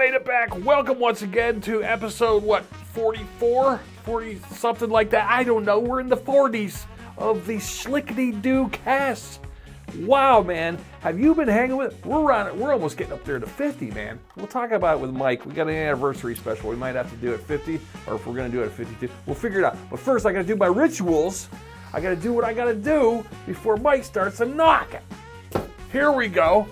made it back. Welcome once again to episode, 44? 40, something like that. I don't know. We're in the 40s of the Shlicketty cast. Wow, man. Have you been hanging with? We're almost getting up there to 50, man. We'll talk about it with Mike. We got an anniversary special. We might have to do it 50, or if we're going to do it at 52. We'll figure it out. But first, I got to do my rituals. I got to do what I got to do before Mike starts to knock it. Here we go.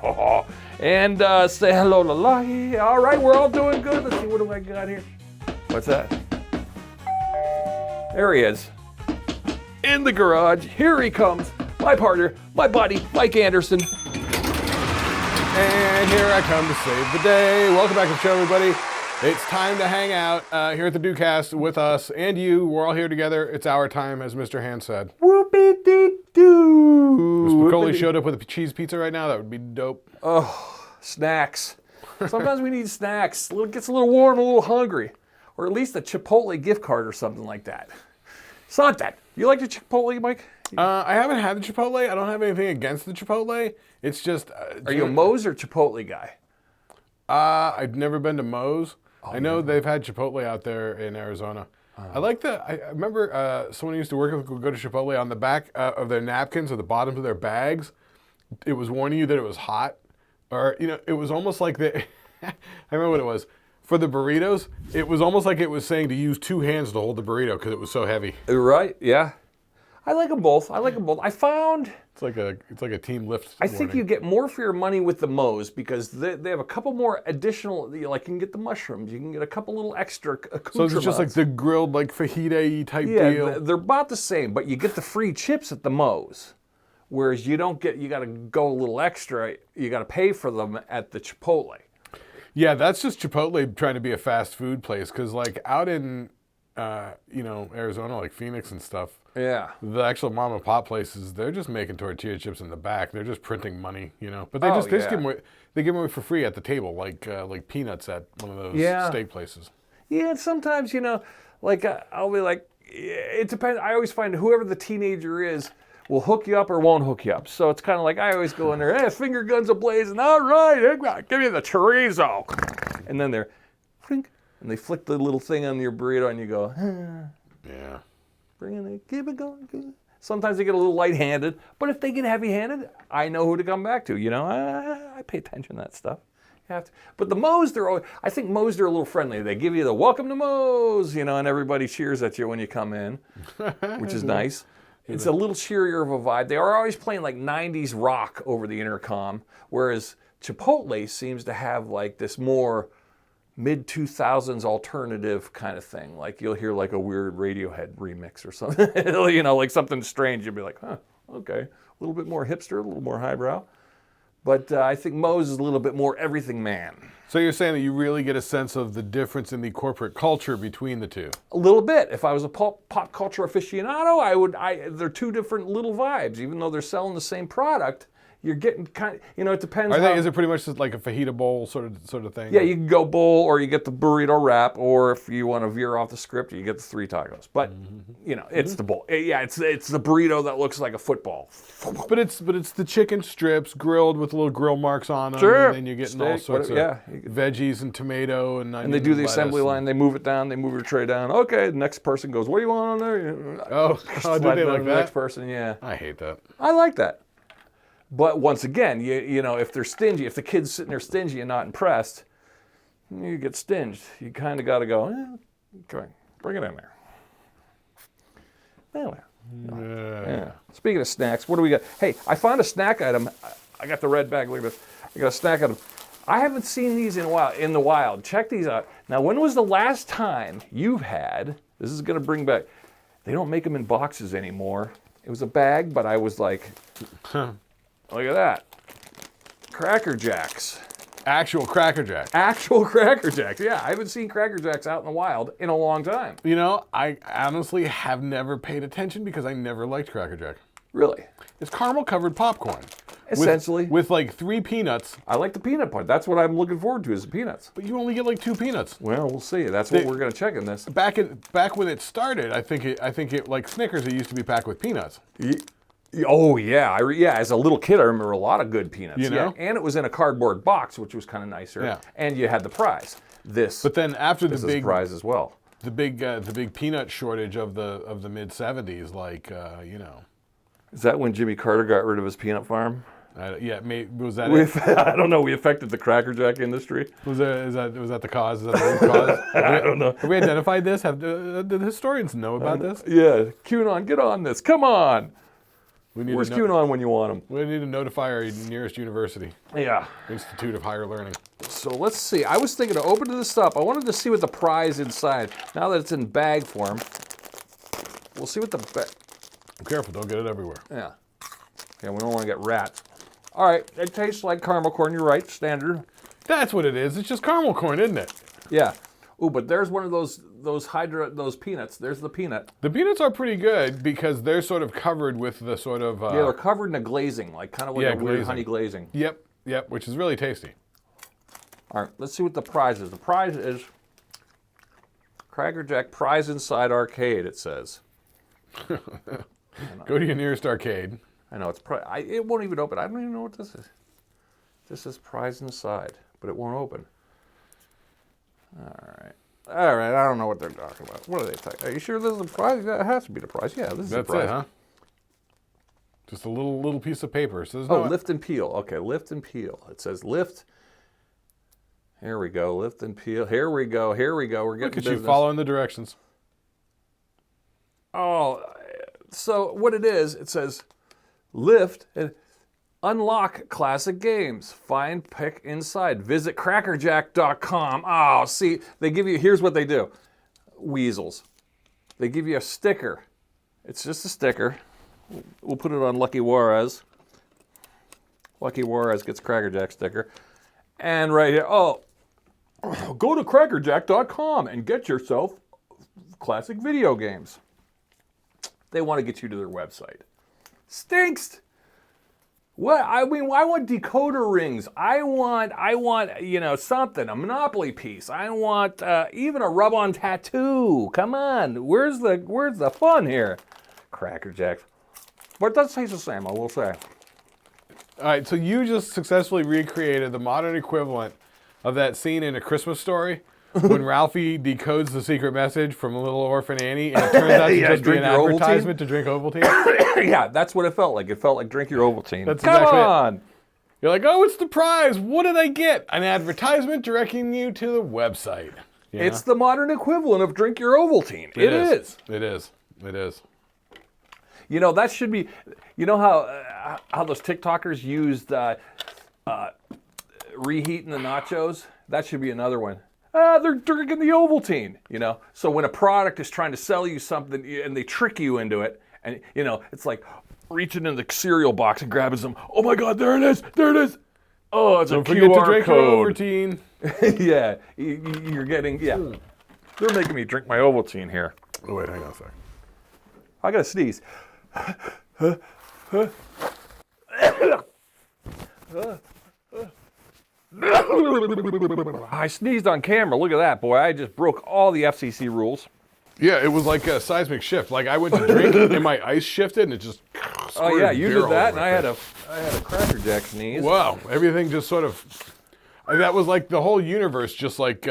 Oh. And say hello to Lucky. All right, we're all doing good. Let's see, what do I got here? What's that? There he is. In the garage. Here he comes. My partner, my buddy, Mike Anderson. And here I come to save the day. Welcome back to the show, everybody. It's time to hang out here at the Doo'cast with us and you. We're all here together. It's our time, as Mr. Hand said. Whoopie-dee-doo. If Spicoli showed up with a cheese pizza right now, that would be dope. Oh, snacks. Sometimes we need snacks. It gets a little warm, a little hungry. Or at least a Chipotle gift card or something like that. Something. You like the Chipotle, Mike? I haven't had the Chipotle. I don't have anything against the Chipotle. It's just... Are you a Moes or Chipotle guy? I've never been to Moes. I know they've had Chipotle out there in Arizona. I remember someone who used to work with would go to Chipotle on the back of their napkins or the bottoms of their bags. It was warning you that it was hot. Or, it was almost like I remember what it was. For the burritos, it was almost like it was saying to use two hands to hold the burrito because it was so heavy. Right, yeah. I like them both. I found... It's like a team lift. I think you get more for your money with the Moes because they have a couple more additional, like you can get the mushrooms, you can get a couple little extra accoutrements. So it's just like the grilled like fajita type deal? Yeah, they're about the same, but you get the free chips at the Moes. Whereas you don't get, you got to go a little extra, you got to pay for them at the Chipotle. Yeah, that's just Chipotle trying to be a fast food place because like out in, Arizona, like Phoenix and stuff, yeah, the actual mom and pop places, they're just making tortilla chips in the back. They're just printing money, But they give them away. They give them away for free at the table, like peanuts at one of those steak places. Yeah, and sometimes I'll be like, it depends. I always find whoever the teenager is will hook you up or won't hook you up. So it's kind of like I always go in there, hey, finger guns ablazing. All right, give me the chorizo, and then they're, and they flick the little thing on your burrito, and you go, yeah. Bring it, keep it going. Sometimes they get a little light-handed, but if they get heavy-handed, I know who to come back to. I pay attention to that stuff. You have to. But the Moes, I think Moes are a little friendly. They give you the welcome to Moes, and everybody cheers at you when you come in, which is nice. It's a little cheerier of a vibe. They are always playing like 90s rock over the intercom, whereas Chipotle seems to have like this more mid-2000s alternative kind of thing. Like you'll hear like a weird Radiohead remix or something, like something strange. You'll be like, okay. A little bit more hipster, a little more highbrow. But I think Moes is a little bit more everything man. So you're saying that you really get a sense of the difference in the corporate culture between the two? A little bit. If I was a pop culture aficionado, they're two different little vibes. Even though they're selling the same product, you're getting kind of, it depends. Is it pretty much just like a fajita bowl sort of thing? Yeah, you can go bowl, or you get the burrito wrap, or if you want to veer off the script, you get the 3 tacos. But it's the bowl. Yeah, it's the burrito that looks like a football. But it's the chicken strips grilled with little grill marks on them. Sure. And then you're getting all sorts of veggies and tomato and onion. And they do the assembly line. They move it down. They move your tray down. Okay, the next person goes, what do you want on there? Oh, do they like that? The next person, yeah. I hate that. I like that. But once again, if they're stingy, if the kid's sitting there stingy and not impressed, you get stinged. You kind of got to go, okay, bring it in there. Anyway. Yeah. Speaking of snacks, what do we got? Hey, I found a snack item. I got the red bag. Look at this. I got a snack item. I haven't seen these in the wild. Check these out. Now, when was the last time you've had, this is going to bring back, they don't make them in boxes anymore. It was a bag, but I was like... Look at that. Cracker Jacks. Actual Cracker Jacks. Actual Cracker Jacks. Yeah, I haven't seen Cracker Jacks out in the wild in a long time. I honestly have never paid attention because I never liked Cracker Jack. Really? It's caramel covered popcorn. Essentially. With like 3 peanuts. I like the peanut part. That's what I'm looking forward to is the peanuts. But you only get like 2 peanuts. Well, we'll see. That's what we're going to check in this. Back when it started, I think it like Snickers, it used to be packed with peanuts. Oh yeah, yeah. As a little kid, I remember a lot of good peanuts. You know? Yeah. And it was in a cardboard box, which was kind of nicer. Yeah. And you had the prize. But then after the This is big a prize as well. the big peanut shortage of the mid '70s, Is that when Jimmy Carter got rid of his peanut farm? was that it? I don't know. We affected the Cracker Jack industry. Was that the cause? Is that the root cause? I don't know. Have we identified this? Did the historians know about this? Yeah, QAnon, get on this. Come on. We Where's QAnon when you want him? We need to notify our nearest university, Yeah. Institute of Higher Learning. So let's see. I was thinking of opening this up. I wanted to see what the prize inside. Now that it's in bag form, we'll see what the bag. Be careful, don't get it everywhere. Yeah. Yeah, we don't want to get rats. All right, it tastes like caramel corn. You're right, standard. That's what it is. It's just caramel corn, isn't it? Yeah. Ooh, but there's one of those peanuts. There's the peanut. The peanuts are pretty good because they're sort of covered with the sort of... Yeah, they're covered in a glazing, like kind of like a weird glazing. honey glazing. Yep, which is really tasty. All right, let's see what the prize is. The prize is Cracker Jack Prize Inside Arcade, it says. Go to your nearest arcade. I know, it won't even open. I don't even know what this is. This is Prize Inside, but it won't open. All right, I don't know what they're talking about. What are they talking? Are you sure this is a prize? Yeah, it has to be the prize. Yeah, this is a prize. That's it, huh? Just a little piece of paper. So lift and peel. Okay, lift and peel. It says lift. Here we go. Lift and peel. Here we go. We're getting Look at business. you following the directions. Oh, so what it is, it says lift and unlock classic games. Find, pick inside. Visit crackerjack.com. Oh, see, they give you, here's what they do. Weasels. They give you a sticker. It's just a sticker. We'll put it on Lucky Juarez. Lucky Juarez gets Cracker Jack sticker. And right here, go to crackerjack.com and get yourself classic video games. They want to get you to their website. Stinks. What? I mean, I want decoder rings. I want, something, a Monopoly piece. I want even a rub-on tattoo. Come on, where's the fun here? Cracker Jacks. But it does taste the same, I will say. All right, so you just successfully recreated the modern equivalent of that scene in A Christmas Story when Ralphie decodes the secret message from Little Orphan Annie and it turns out to just be an advertisement to drink Ovaltine? Yeah, that's what it felt like. It felt like drink your Ovaltine. That's Come exactly on. You're like, oh, it's the prize. What did I get? An advertisement directing you to the website. Yeah? It's the modern equivalent of drink your Ovaltine. It is. It is. You know, that should be, you know how those TikTokers used reheating the nachos? That should be another one. They're drinking the Ovaltine, you know? So when a product is trying to sell you something and they trick you into it, and, you know, it's like reaching in the cereal box and grabbing some, oh my God, there it is. Oh, it's Don't a forget QR to drink code. your Ovaltine. Yeah, you're getting, yeah. They're making me drink my Ovaltine here. Oh, wait, hang on a second. I gotta sneeze. I sneezed on camera. Look at that, boy. I just broke all the FCC rules. Yeah, it was like a seismic shift. Like I went to drink and my ice shifted and it just Oh yeah, you did that, and I I had a Cracker Jack sneeze. Wow, everything just sort of. That was like the whole universe just like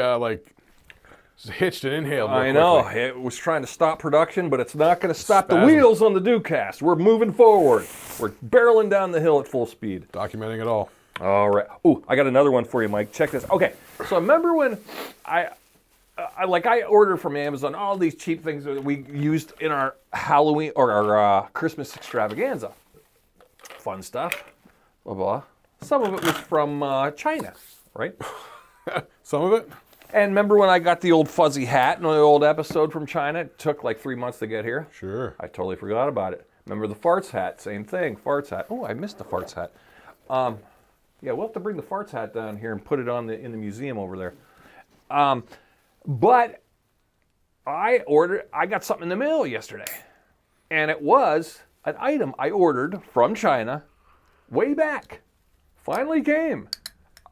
hitched and inhaled. I know. Quickly. It was trying to stop production, but it's not going to stop the wheels on the Dewcast. We're moving forward. We're barreling down the hill at full speed. Documenting it all. All right. Ooh, I got another one for you, Mike. Check this. Okay, so remember when I ordered from Amazon all these cheap things that we used in our Halloween or our Christmas extravaganza. Fun stuff. Blah, blah. Some of it was from China, right? Some of it? And remember when I got the old fuzzy hat in the old episode from China? It took like 3 months to get here. Sure. I totally forgot about it. Remember the farts hat? Same thing, farts hat. Oh, I missed the farts hat. Yeah, we'll have to bring the farts hat down here and put it on in the museum over there. But I got something in the mail yesterday. And it was an item I ordered from China way back. Finally came.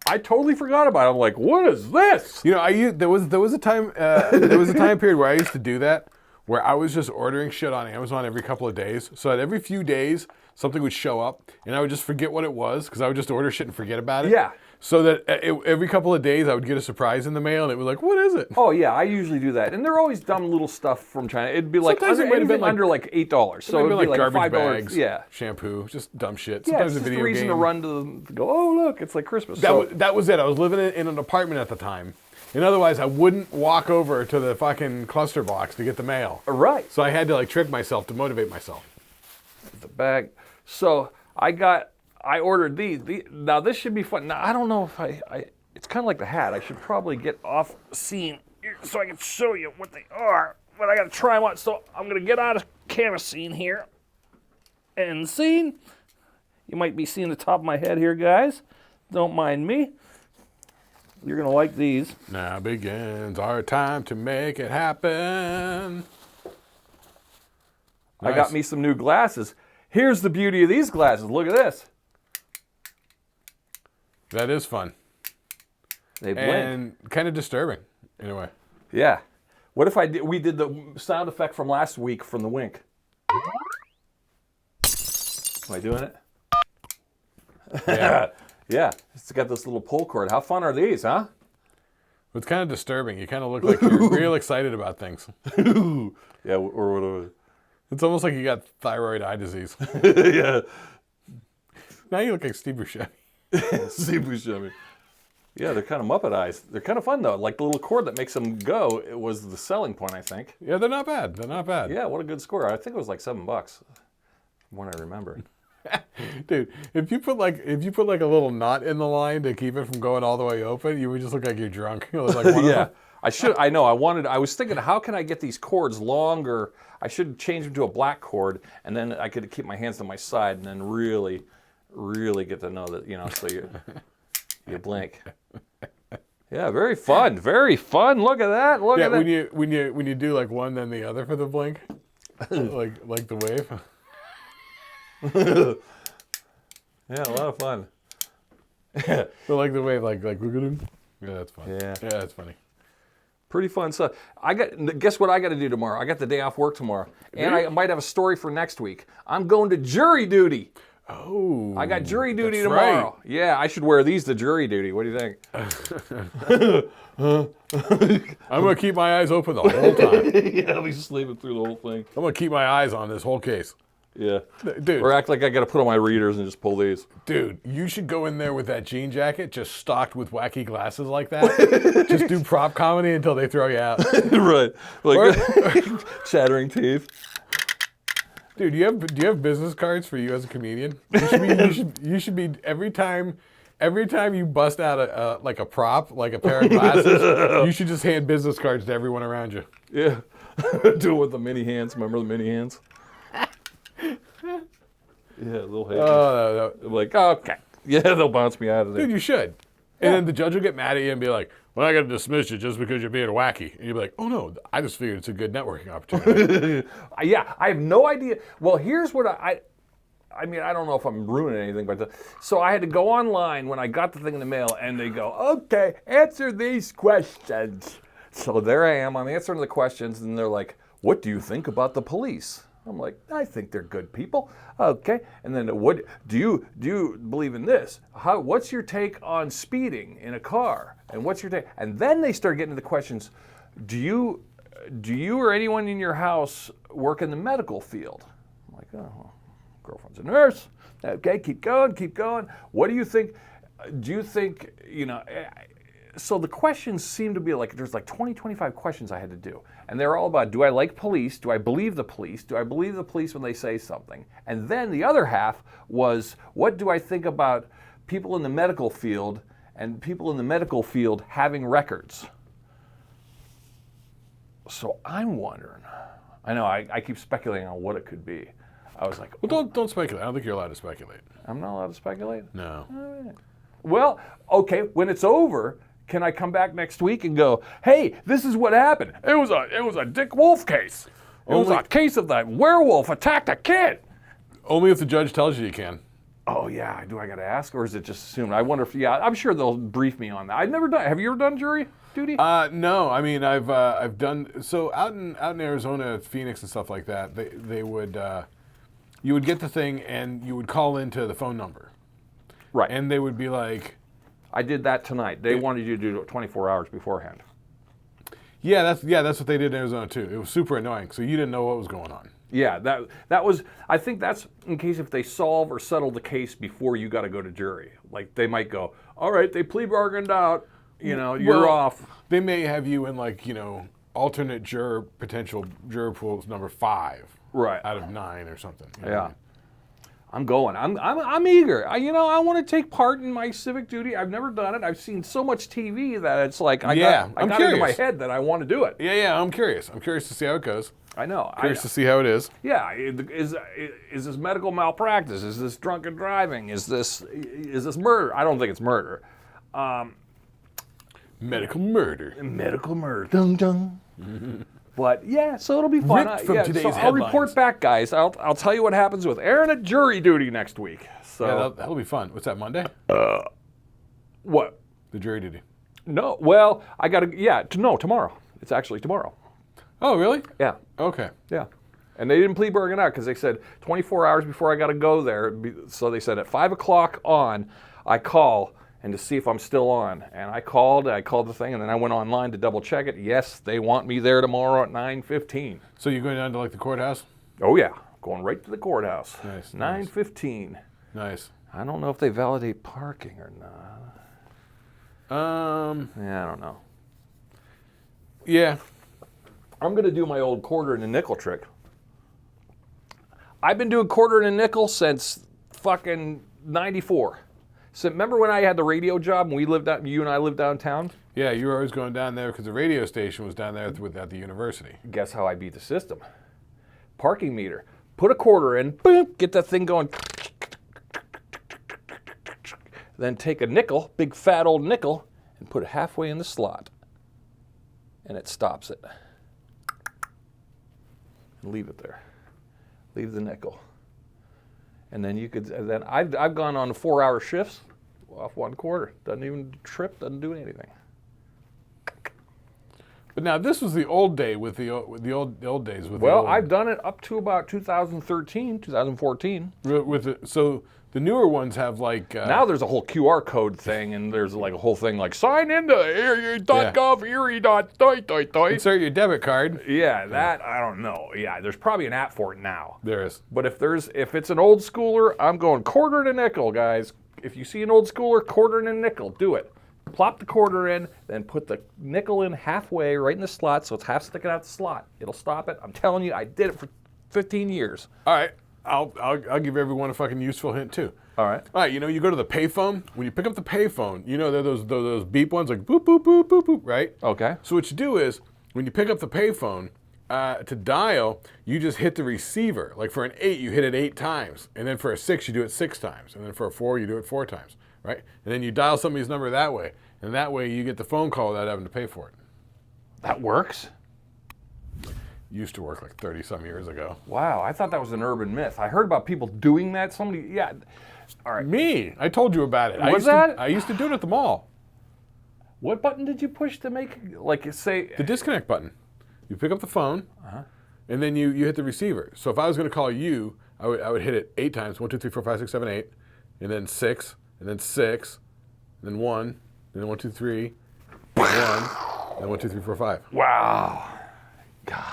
I totally forgot about it. I'm like, what is this? You know, there was a time period where I used to do that, where I was just ordering shit on Amazon every couple of days. So that every few days, something would show up, and I would just forget what it was because I would just order shit and forget about it. Yeah. So that every couple of days I would get a surprise in the mail, and it was like, what is it? Oh yeah, I usually do that, and they're always dumb little stuff from China. It'd be like Sometimes it might have been under like $8, so it'd be like garbage $5. bags, Yeah. shampoo, just dumb shit. Yeah, Sometimes it's a just a video reason game. to run to go, oh, look, it's like Christmas. That was it. I was living in an apartment at the time. And otherwise, I wouldn't walk over to the fucking cluster box to get the mail. Right. So I had to like trick myself to motivate myself. The bag. So I ordered these. Now, this should be fun. Now, I don't know if it's kind of like the hat. I should probably get off scene so I can show you what they are. But I got to try them on. So I'm going to get out of camera scene here. And scene. You might be seeing the top of my head here, guys. Don't mind me. You're going to like these. Now begins our time to make it happen. I got me some new glasses. Here's the beauty of these glasses. Look at this. That is fun. They blink. And kind of disturbing in a way. Yeah. What if we did the sound effect from last week from the wink? Am I doing it? Yeah. Yeah. It's got this little pull cord. How fun are these, huh? It's kind of disturbing. You kind of look like you're real excited about things. Yeah, or whatever. It's almost like you got thyroid eye disease. Yeah. Now you look like Steve Buscemi. Steve Buscemi. Yeah, they're kind of Muppet eyes. They're kind of fun, though. Like the little cord that makes them go, it was the selling point, I think. Yeah, they're not bad. They're not bad. Yeah, what a good score. I think it was like $7, from what I remember. Dude, if you put like a little knot in the line to keep it from going all the way open, you would just look like you're drunk. You know, like one of Yeah. them. I was thinking, how can I get these cords longer? I should change them to a black cord, and then I could keep my hands to my side and then really, really get to know that, so you blink. Yeah, very fun. Very fun. Look at that. Look at that. when you do like one then the other for the blink, like the wave. Yeah, a lot of fun. But like the wave, like look at him. Yeah, that's fun. Yeah. Yeah, that's funny. Pretty fun stuff. Guess what I got to do tomorrow? I got the day off work tomorrow, and I might have a story for next week. I'm going to jury duty. Oh, I got jury duty that's tomorrow. right. Yeah, I should wear these to jury duty. What do you think? I'm gonna keep my eyes open the whole time. Yeah, I'll be sleeping through the whole thing. I'm gonna keep my eyes on this whole case. Yeah. Dude. Or act like I got to put on my readers and just pull these. Dude, you should go in there with that jean jacket, just stocked with wacky glasses like that. Just do prop comedy until they throw you out. Right. Like chattering teeth. Dude, do you have business cards for you as a comedian? You should be every time you bust out a prop, like a pair of glasses, you should just hand business cards to everyone around you. Yeah. Do it with the mini hands. Remember the mini hands? Yeah, little hands. Oh, no. Like, okay. Yeah, they'll bounce me out of there. Dude, you should. And then the judge will get mad at you and be like, well, I got to dismiss you just because you're being wacky. And you'll be like, oh, no, I just figured it's a good networking opportunity. Yeah, I have no idea. Well, here's what I mean, I don't know if I'm ruining anything, but so I had to go online when I got the thing in the mail, and they go, okay, answer these questions. So there I am, I'm answering the questions, and they're like, what do you think about the police? I'm like, I think they're good people. Okay. And then what do you believe in this? What's your take on speeding in a car? And what's your take? And then they start getting to the questions. Do you or anyone in your house work in the medical field? I'm like, oh, well, girlfriend's a nurse. Okay, keep going, keep going. What do you think? Do you think, so the questions seem to be like, there's like 20, 25 questions I had to do. And they're all about, do I like police? Do I believe the police? Do I believe the police when they say something? And then the other half was, what do I think about people in the medical field and people in the medical field having records? So I'm wondering, I know I keep speculating on what it could be. I was like, Well, don't speculate. I don't think you're allowed to speculate. I'm not allowed to speculate? No. All right. Well, okay, when it's over, can I come back next week and go, hey, this is what happened. It was a Dick Wolf case. It was a case of the werewolf attacked a kid. Only if the judge tells you you can. Oh, yeah, do I got to ask, or is it just assumed? I wonder if, I'm sure they'll brief me on that. I've never done, have you ever done jury duty? No, I mean, I've done, so out in Arizona, Phoenix and stuff like that, they would, you would get the thing and you would call into the phone number. Right. And they would be like, I did that tonight. They wanted you to do it 24 hours beforehand. yeah, that's what they did in Arizona too. It was super annoying. So you didn't know what was going on. Yeah, that was. I think that's in case if they solve or settle the case before you got to go to jury. Like they might go, all right, they plea bargained out. You're off. They may have you in like alternate potential juror pools number 5, Right. out of 9 or something. You know Yeah. what I mean? I'm going. I'm eager. I want to take part in my civic duty. I've never done it. I've seen so much TV that it's like I got it in my head that I want to do it. Yeah, I'm curious. I'm curious to see how it goes. I know. Curious to see how it is. Yeah, is this medical malpractice? Is this drunken driving? Is this murder? I don't think it's murder. Medical murder. Medical murder. Dun dun. But yeah, so it'll be fun. Ripped from today's I'll headlines. report back, guys. I'll tell you what happens with Aaron at jury duty next week. So Yeah, that'll be fun. What's that, Monday? what? The jury duty. No, well, I got to. Yeah, no, tomorrow. It's actually tomorrow. Oh, really? Yeah. Okay. Yeah. And they didn't plea bargain out because they said 24 hours before I got to go there. So they said at 5 o'clock on, I call and to see if I'm still on. And I called the thing, and then I went online to double check it. Yes, they want me there tomorrow at 9:15. So you're going down to like the courthouse? Oh yeah, going right to the courthouse. Nice. 9:15. Nice. I don't know if they validate parking or not. Yeah, I don't know. Yeah. I'm gonna do my old quarter and a nickel trick. I've been doing quarter and a nickel since fucking '94. So remember when I had the radio job and you and I lived downtown? Yeah, you were always going down there because the radio station was down there at the university. Guess how I beat the system? Parking meter. Put a quarter in, boom, get that thing going. Then take a nickel, big fat old nickel, and put it halfway in the slot. And it stops it. And leave it there. Leave the nickel. And then I've gone on 4-hour shifts off 1 quarter. Doesn't even trip, doesn't do anything. But now this was the old day with the old days with. Well, I've done it up to about 2013, 2014. So the newer ones have like. Now there's a whole QR code thing, and there's like a whole thing like sign into erie.gov, erie.doi. Insert your debit card. Yeah, that I don't know. Yeah, there's probably an app for it now. There is. But if it's an old schooler, I'm going quarter and a nickel, guys. If you see an old schooler, quarter and a nickel, do it. Plop the quarter in, then put the nickel in halfway right in the slot so it's half sticking out the slot. It'll stop it. I'm telling you, I did it for 15 years. All right. I'll give everyone a fucking useful hint too. All right. All right, you go to the payphone. When you pick up the payphone, they're those beep ones like boop, boop, boop, boop, boop, right? Okay. So what you do is, when you pick up the payphone, to dial, you just hit the receiver. Like for an 8, you hit it 8 times. And then for a 6, you do it 6 times. And then for a 4, you do it 4 times, right? And then you dial somebody's number that way. And that way you get the phone call without having to pay for it. That works? Used to work like 30-some years ago. Wow, I thought that was an urban myth. I heard about people doing that. Yeah. All right. Me, I told you about it. I used to do it at the mall. What button did you push to make, like, say... The disconnect button. You pick up the phone, and then you hit the receiver. So if I was going to call you, I would hit it 8 times. 1, 2, 3, 4, 5, 6, 7, 8. And then 6, and then 6, and then 1, and then 1, 2, 3, and 1, and then 1, 2, 3, 4, 5. Wow. God,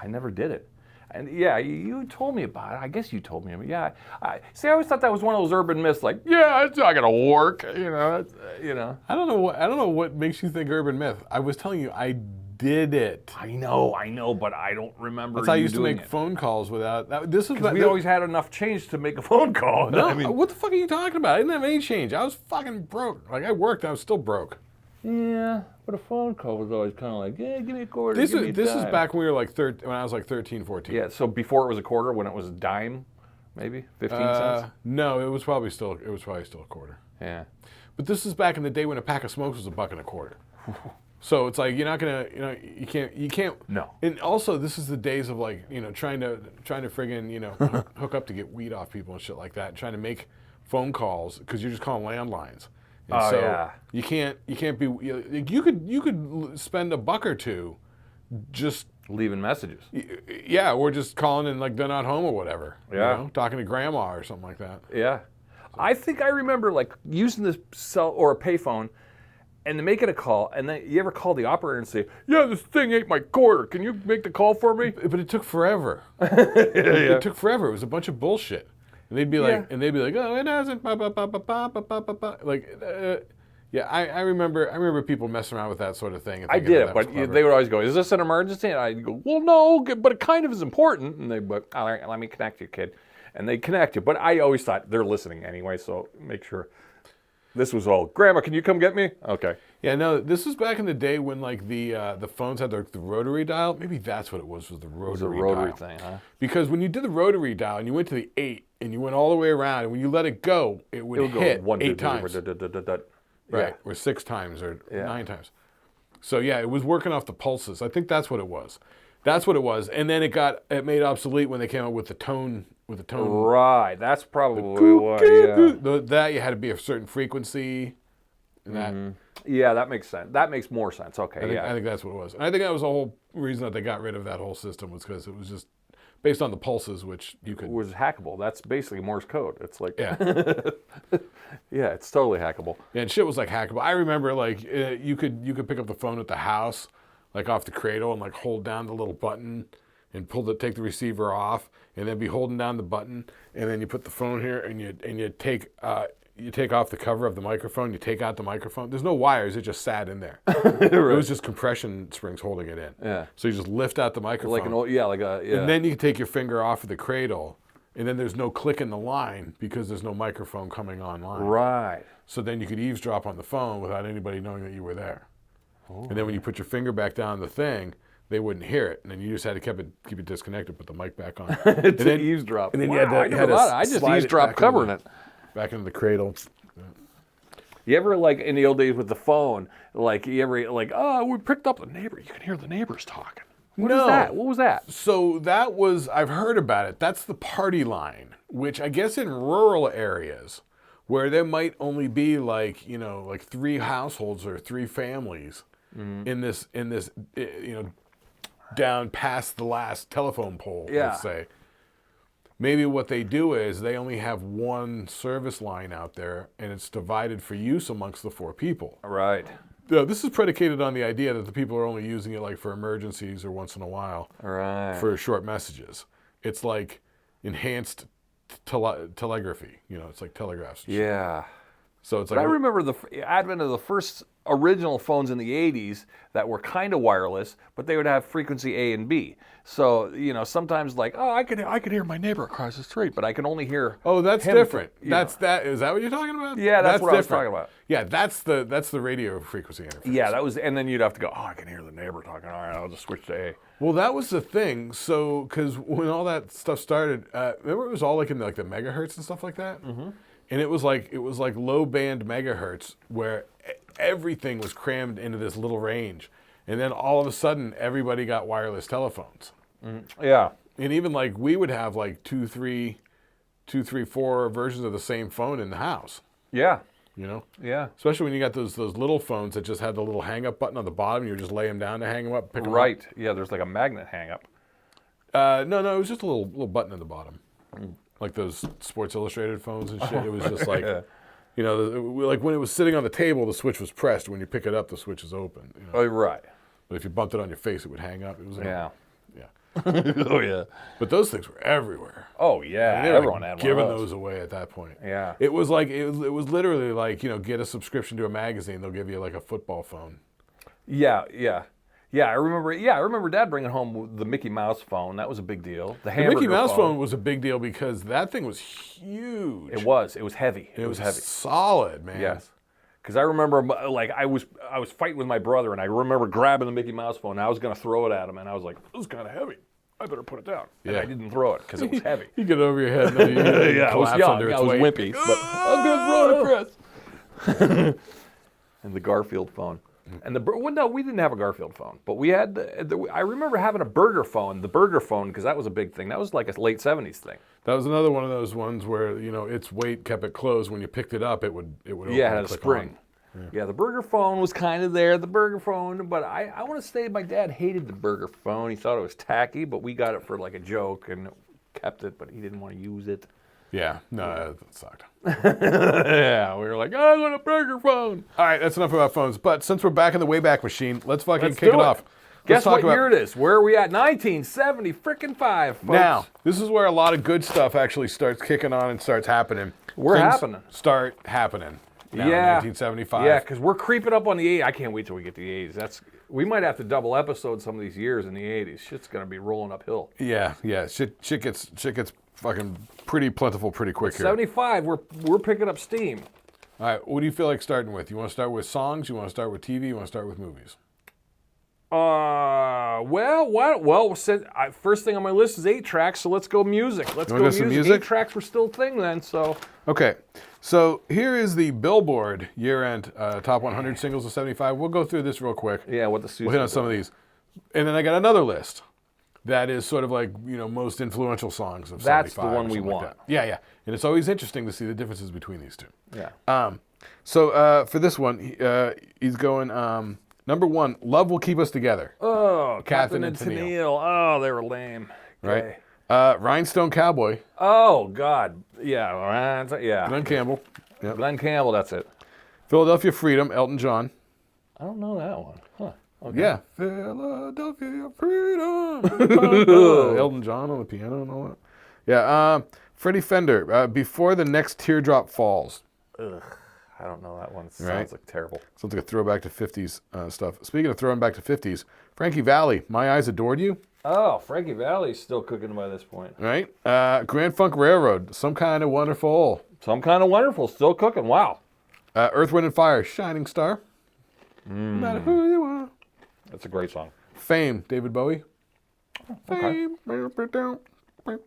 I never did it. And yeah, you told me about it. I guess you told me. Yeah. I always thought that was one of those urban myths. Like, yeah, it's not gonna work. I don't know what makes you think urban myth. I was telling you, I did it. I know, but I don't remember. That's how I used to make phone calls without. We always had enough change to make a phone call. No, what the fuck are you talking about? I didn't have any change. I was fucking broke. Like I worked, I was still broke. Yeah, but a phone call was always kind of like, yeah, give me a quarter. This is back when we were like when I was like 13, 14. Yeah, so before it was a quarter, when it was a dime, maybe 15 cents. No, it was probably still a quarter. Yeah, but this is back in the day when a pack of smokes was $1.25. So it's like you're not gonna, you can't. No. And also, this is the days of like, trying to friggin', hook up to get weed off people and shit like that. Trying to make phone calls because you're just calling landlines. And yeah. You can't be. You could spend $1 or $2 just Leaving messages. Yeah, or just calling and like they're not home or whatever. Yeah. You know, talking to grandma or something like that. Yeah. I think I remember like using this cell or a payphone and making a call, and then you ever call the operator and say, "Yeah, this thing ate my quarter. Can you make the call for me?" But it took forever. It took forever. It was a bunch of bullshit. And they'd be like, "Oh, it hasn't." Like, yeah, I remember people messing around with that sort of thing. And I thinking did that it, was but clever. they would always go, "Is this an emergency?" And I'd go, "Well, no, but it kind of is important." And they, "But all right, let me connect you, kid." And they connect you. But I always thought they're listening anyway, so make sure. This was all, "Grandma, can you come get me?" Okay. Yeah, no, this was back in the day when like the phones had the rotary dial. Maybe that's what it was the rotary It was a rotary dial. thing, huh? Because when you did the rotary dial and you went to the 8 and you went all the way around, and when you let it go, it would hit 8 times. Right, or 6 times or 9 times. So yeah, it was working off the pulses. I think that's what it was. That's what it was. And then it made obsolete when they came out with the tone. Right, that's probably what. Yeah. That you had to be a certain frequency. And that. Yeah, that makes sense. That makes more sense. Okay, I think that's what it was. And I think that was the whole reason that they got rid of that whole system was because it was just based on the pulses, which you could. It was hackable. That's basically Morse code. It's like. Yeah. Yeah, it's totally hackable. Yeah, and shit was like hackable. I remember like you could pick up the phone at the house, like off the cradle, and like hold down the little button and take the receiver off, and then be holding down the button, and then you put the phone here, and you take off the cover of the microphone, you take out the microphone. There's no wires; it just sat in there. Right. It was just compression springs holding it in. Yeah. So you just lift out the microphone, Like an old, and then you can take your finger off of the cradle, and then there's no click in the line because there's no microphone coming online. Right. So then you could eavesdrop on the phone without anybody knowing that you were there. Oh. And then when you put your finger back down the thing, they wouldn't hear it, and then you just had to keep it disconnected, put the mic back on. To eavesdrop. And then Wow, you had to I just slide eavesdropped covering it. Back into the cradle. You ever, like, in the old days with the phone, like, you ever, like, "Oh, we picked up the neighbor." You can hear the neighbors talking. What is that? What was that? So that was, I've heard about it. That's the party line, which I guess in rural areas where there might only be like 3 households or 3 families in this, down past the last telephone pole, let's say. Maybe what they do is they only have one service line out there, and it's divided for use amongst the 4 people. Right. This is predicated on the idea that the people are only using it like for emergencies or once in a while, Right. for short messages. It's like enhanced telegraphy. It's like telegraphs. Yeah. So it's But like I remember the advent of the first original phones in the 80s that were kind of wireless, but they would have frequency A and B. So, sometimes like, "Oh, I could hear my neighbor across the street, but I can only hear." Oh, that's him different. from- Is that what you're talking about? Yeah, that's what I was different. talking about. Yeah, that's the radio frequency interface. Yeah, that was, and then you'd have to go, "Oh, I can hear the neighbor talking. All right, I'll just switch to A." Well, that was the thing. So, because when all that stuff started, remember it was all like in the megahertz and stuff like that. Mm-hmm. And it was like low band megahertz where everything was crammed into this little range, and then all of a sudden everybody got wireless telephones. Yeah. And even like we would have like 2, 3, 4 versions of the same phone in the house. Yeah. Yeah. Especially when you got those little phones that just had the little hang up button on the bottom. You just lay them down to hang them up, pick them up. Right. Yeah. There's like a magnet hang up. No, it was just a little button at the bottom, like those Sports Illustrated phones and shit. It was just like, like when it was sitting on the table, the switch was pressed. When you pick it up, the switch is open. Oh, right. But if you bumped it on your face, it would hang up. It was Yeah. Oh yeah. But those things were everywhere. Oh yeah. They were Everyone had one giving of those. those away at that point. Yeah. It was like it was literally like get a subscription to a magazine. They'll give you like a football phone. Yeah. I remember Dad bringing home the Mickey Mouse phone. That was a big deal. The Mickey Mouse phone was a big deal because that thing was huge. It was heavy. It was heavy. Solid, man. Yes. Because I remember, like, I was fighting with my brother, and I remember grabbing the Mickey Mouse phone, and I was going to throw it at him, and I was like, "This is kind of heavy. I better put it down." And Yeah. I didn't throw it because it was heavy. You get it over your head. And then you Yeah, I was collapse young. under its I was weight. wimpy, but I'm going to throw it, Chris. And the Garfield phone. And we didn't have a Garfield phone, but we had. I remember having a burger phone, the burger phone, because that was a big thing. That was like a late '70s thing. That was another one of those ones where its weight kept it closed. When you picked it up, it would. Yeah, it had a spring. Yeah, the burger phone was kind of there, the burger phone, but I want to say my dad hated the burger phone. He thought it was tacky, but we got it for like a joke and kept it, but he didn't want to use it. Yeah, no, that sucked. Yeah, we were like, oh, I want a burger phone. All right, that's enough about phones. But since we're back in the Wayback Machine, let's fucking Let's kick do it it. off. Guess what year it is? Where are we at? 1970 frickin' 5, folks. Now, this is where a lot of good stuff actually starts kicking on and starts happening. We're Things happening. Start happening. Now Yeah. in 1975. Yeah, because we're creeping up on the 80s. I can't wait till we get to the 80s. We might have to double episode some of these years in the 80s. Shit's going to be rolling uphill. Yeah. Shit gets fucking pretty plentiful pretty quick here. 75, we're picking up steam. All right, what do you feel like starting with? You want to start with songs? You want to start with TV? You want to start with movies? First thing on my list is 8-tracks, so let's go music. Let's go wanna go some music? 8-tracks were still a thing then, so. Okay, so here is the Billboard year-end top 100 singles of 75. We'll go through this real quick. Yeah, what the We'll hit on some of these. And then I got another list that is sort of like, most influential songs of 75. That's the one or we something like want. that. Yeah. And it's always interesting to see the differences between these two. Yeah. So for this one, he's going, number 1, Love Will Keep Us Together. Oh, Captain Captain and and Tennille. Tennille. Oh, they were lame. Okay. Right? Rhinestone Cowboy, Oh, God. Yeah. Yeah. Glenn Campbell. Yep. Glenn Campbell, that's it. Philadelphia Freedom, Elton John. I don't know that one. Huh. Okay. Yeah. Philadelphia Freedom. Elton John on the piano and all that. Yeah. Freddie Fender, Before the Next Teardrop Falls. Ugh. I don't know that one. It sounds Right. like terrible. Sounds like a throwback to 50s stuff. Speaking of throwing back to 50s, Frankie Valli, My Eyes Adored You. Oh, Frankie Valli's still cooking by this point. Right? Grand Funk Railroad, Some Kind of Wonderful. Some Kind of Wonderful, still cooking. Wow. Earth, Wind, and Fire, Shining Star. No matter who you are. That's a great song. Fame, David Bowie. Okay. Fame.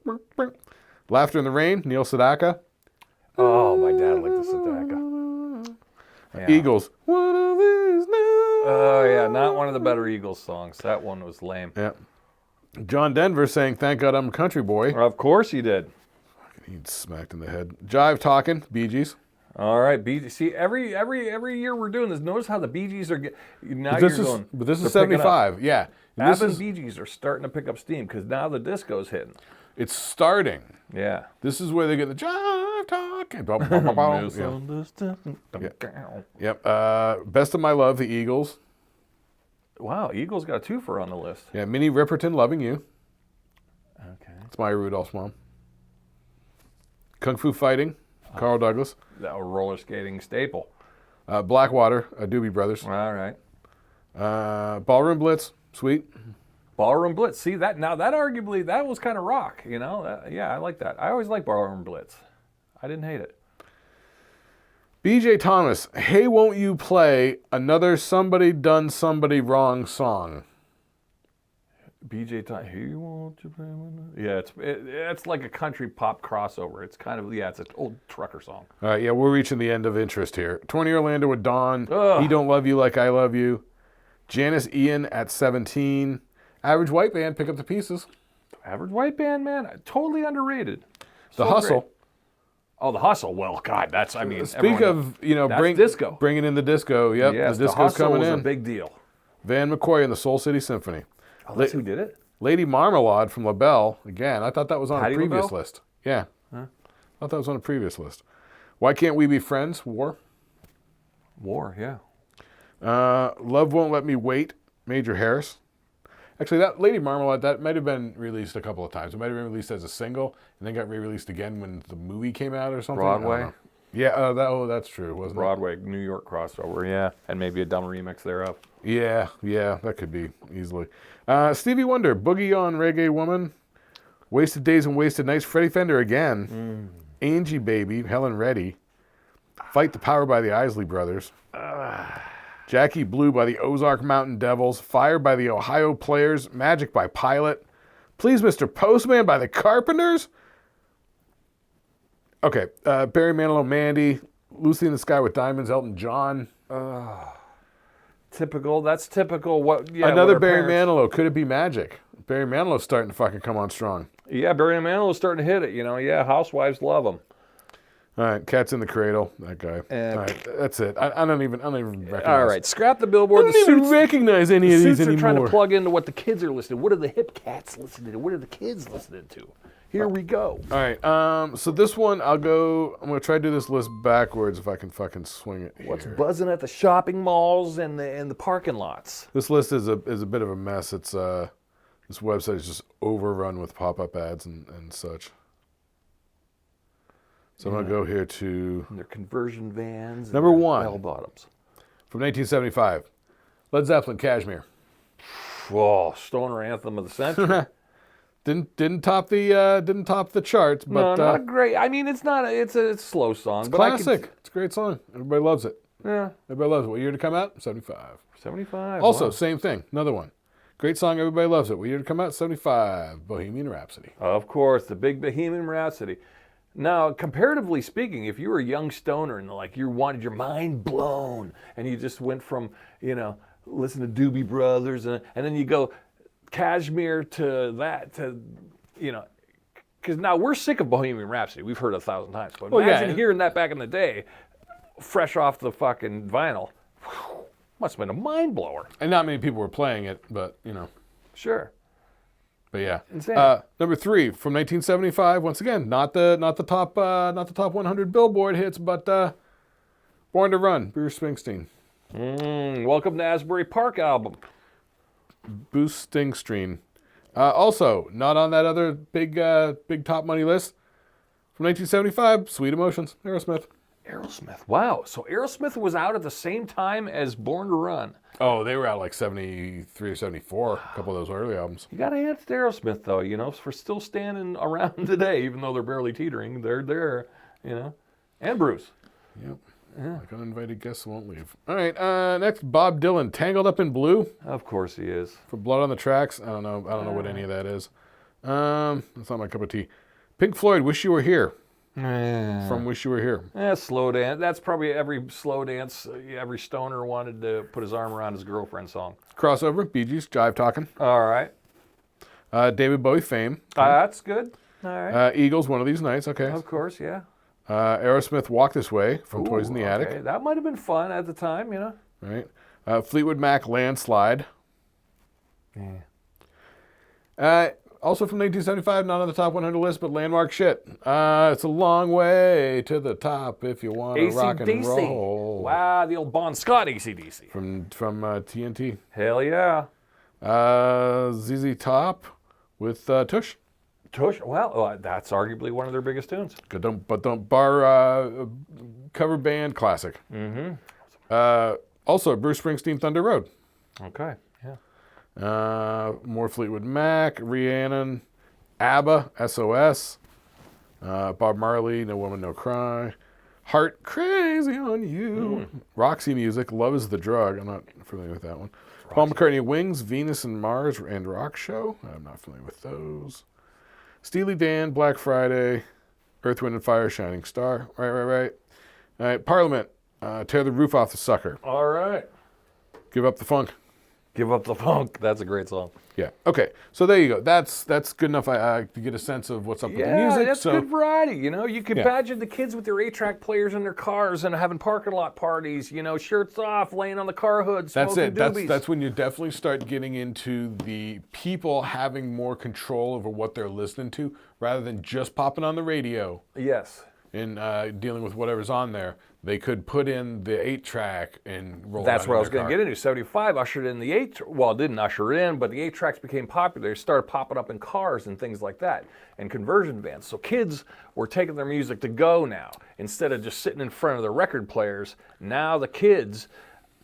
Laughter in the Rain, Neil Sedaka. Oh, my dad liked the Sedaka. Yeah. Eagles. One of these nights. Oh, yeah, not one of the better Eagles songs. That one was lame. Yeah. John Denver saying, Thank God I'm a Country Boy. Of course he did. He's smacked in the head. Jive Talking, Bee Gees. All right, Bee Gees. See, every year we're doing this. Notice how the Bee Gees are now But you're this is, going. but this is they're picking up. 75. Yeah. And ABBA this and is, Bee Gees are starting to pick up steam because now the disco's hitting. it's starting. Yeah. This is where they get the Jive Talking. Bow, bow, bow, bow. Yeah. Yep. Best of My Love, The Eagles. Wow, Eagles got a twofer on the list. Yeah. Minnie Riperton, Loving You. Okay. It's Maya Rudolph's mom. Kung Fu Fighting, Carl Douglas. That was roller skating staple. Blackwater, Doobie Brothers. All right. Ballroom Blitz, Sweet. Ballroom Blitz. See that now? That arguably that was kind of rock. Yeah, I like that. I always like Ballroom Blitz. I didn't hate it. B.J. Thomas, Hey Won't You Play Another Somebody Done Somebody Wrong song. BJ Time. Hey, won't you play my... Yeah, it's like a country pop crossover. It's kind of it's an old trucker song. All right, yeah, we're reaching the end of interest here. 20 Orlando with Dawn. Ugh. He Don't Love You Like I Love You. Janice Ian at 17. Average White Band, Pick Up the Pieces. Average White Band, man, totally underrated. The So Hustle. great. Oh, the Hustle. Well, God, that's Speak of that's disco. bringing in the disco. Yep, Yes, the disco's Hustle coming was in. a big deal. Van McCoy and the Soul City Symphony. Oh, that's who did it? Lady Marmalade from LaBelle. Again, I thought that was on Patti a previous LaBelle? list. Yeah. I thought that was on a previous list. Why Can't We Be Friends? War. Yeah. Love Won't Let Me Wait. Major Harris. Actually, that Lady Marmalade, that might have been released a couple of times. It might have been released as a single and then got re-released again when the movie came out or something. I don't Broadway? know. Yeah, that's true, wasn't Broadway, New York crossover, yeah. And maybe a dumb remix thereof. it? Yeah, that could be easily. Stevie Wonder, Boogie on Reggae Woman. Wasted Days and Wasted Nights. Freddie Fender again. Angie Baby, Helen Reddy. Fight the Power by the Isley Brothers. Jackie Blue by the Ozark Mountain Devils. Fire by the Ohio Players. Magic by Pilot. Please Mr. Postman by the Carpenters. Okay, Barry Manilow, Mandy. Lucy in the Sky with Diamonds, Elton John. Typical. That's typical. Another what Barry our parents- Manilow. Could it be Magic? Barry Manilow's starting to fucking come on strong. Yeah, Barry Manilow's starting to hit it. Yeah, housewives love him. All right, Cat's in the Cradle. That guy. All right, that's it. I don't even recognize. All right, scrap the billboard. I don't even recognize any of these Suits are anymore. trying to plug into what the kids are listening to. What are the hip cats listening to? What are the kids listening to? Here we go. All right, so this one, I'm going to try to do this list backwards if I can fucking swing it What's here. buzzing at the shopping malls and the parking lots? This list is a bit of a mess. It's this website is just overrun with pop-up ads and such. So I'm going to go here to And their conversion vans. Number and their 1. Bell bottoms. From 1975, Led Zeppelin, Kashmir. Whoa, stoner anthem of the century. Didn't top the charts, but No, not great. I mean, it's not. It's a slow song. it's but I classic. could- It's a great song. Everybody loves it. Yeah, Everybody loves it. What year did it come out? 75. 75. Also, wow. same thing. Another one. Great song. Everybody loves it. What year did it come out? 75. Bohemian Rhapsody. Of course, the big Bohemian Rhapsody. Now, comparatively speaking, if you were a young stoner and like you wanted your mind blown, and you just went from listen to Doobie Brothers, and then you go Kashmir to that to because now we're sick of Bohemian Rhapsody. We've heard it 1,000 times. But Well, yeah. imagine hearing that back in the day, fresh off the fucking vinyl. Whew, must have been a mind blower. And not many people were playing it, but Sure. But yeah. Insane. Number 3 from 1975. Once again, not the top 100 Billboard hits, but Born to Run, Bruce Springsteen. Welcome to Asbury Park album. Bruce Springsteen. Also, not on that other big top money list. From 1975, Sweet Emotions, Aerosmith. Aerosmith. Wow. So Aerosmith was out at the same time as Born to Run. Oh, they were out like 73 or 74, a couple of those early albums. You got to hand it to Aerosmith, though, for still standing around today, even though they're barely teetering. They're there, And Bruce. Yep. Like uninvited guests won't leave. All right, next, Bob Dylan, Tangled Up in Blue. Of course he is. For Blood on the Tracks. I don't know what any of that is. That's not my cup of tea. Pink Floyd, Wish You Were Here. From Wish You Were Here. Slow dance. That's probably every slow dance, every stoner wanted to put his arm around his girlfriend song. Crossover, Bee Gees, Jive Talking. All right. David Bowie, Fame. That's good. All right. Eagles, One of These Nights. Okay. Of course, yeah. Aerosmith, Walk This Way from Toys in the okay. Attic. That might have been fun at the time, Right. Fleetwood Mac, Landslide. Yeah. Also from 1975, not on the top 100 list, but landmark shit. It's a long way to the top if you want to rock and roll. Wow, the old Bon Scott AC/DC. From TNT. Hell yeah. ZZ Top with Tush. Tush, well, that's arguably one of their biggest tunes. But don't bar cover band classic. Also, Bruce Springsteen, Thunder Road. Okay, yeah. More Fleetwood Mac, Rhiannon, ABBA, SOS, Bob Marley, No Woman, No Cry, Heart, Crazy on You, Roxy Music, Love is the Drug. I'm not familiar with that one. Roxy. Paul McCartney, Wings, Venus and Mars, and Rock Show. I'm not familiar with those. Steely Dan, Black Friday, Earth, Wind and Fire, Shining Star. Right. All right, Parliament, Tear the Roof Off the Sucker. All right. Give Up the Funk. Give Up the Funk. That's a great song. Yeah. Okay. So there you go. That's good enough to get a sense of what's up with the music. Yeah, that's good variety. You can Yeah. imagine the kids with their 8-track players in their cars and having parking lot parties. Shirts off, laying on the car hood, That's smoking it. doobies. That's when you definitely start getting into the people having more control over what they're listening to, rather than just popping on the radio Yes. and dealing with whatever's on there. They could put in the 8-track and roll. That's it what I out was in their going to car. get into. 75 ushered in the 8. Well, it didn't usher it in, but the 8-tracks became popular. They started popping up in cars and things like that, and conversion vans. So kids were taking their music to go now. Instead of just sitting in front of the record players, now the kids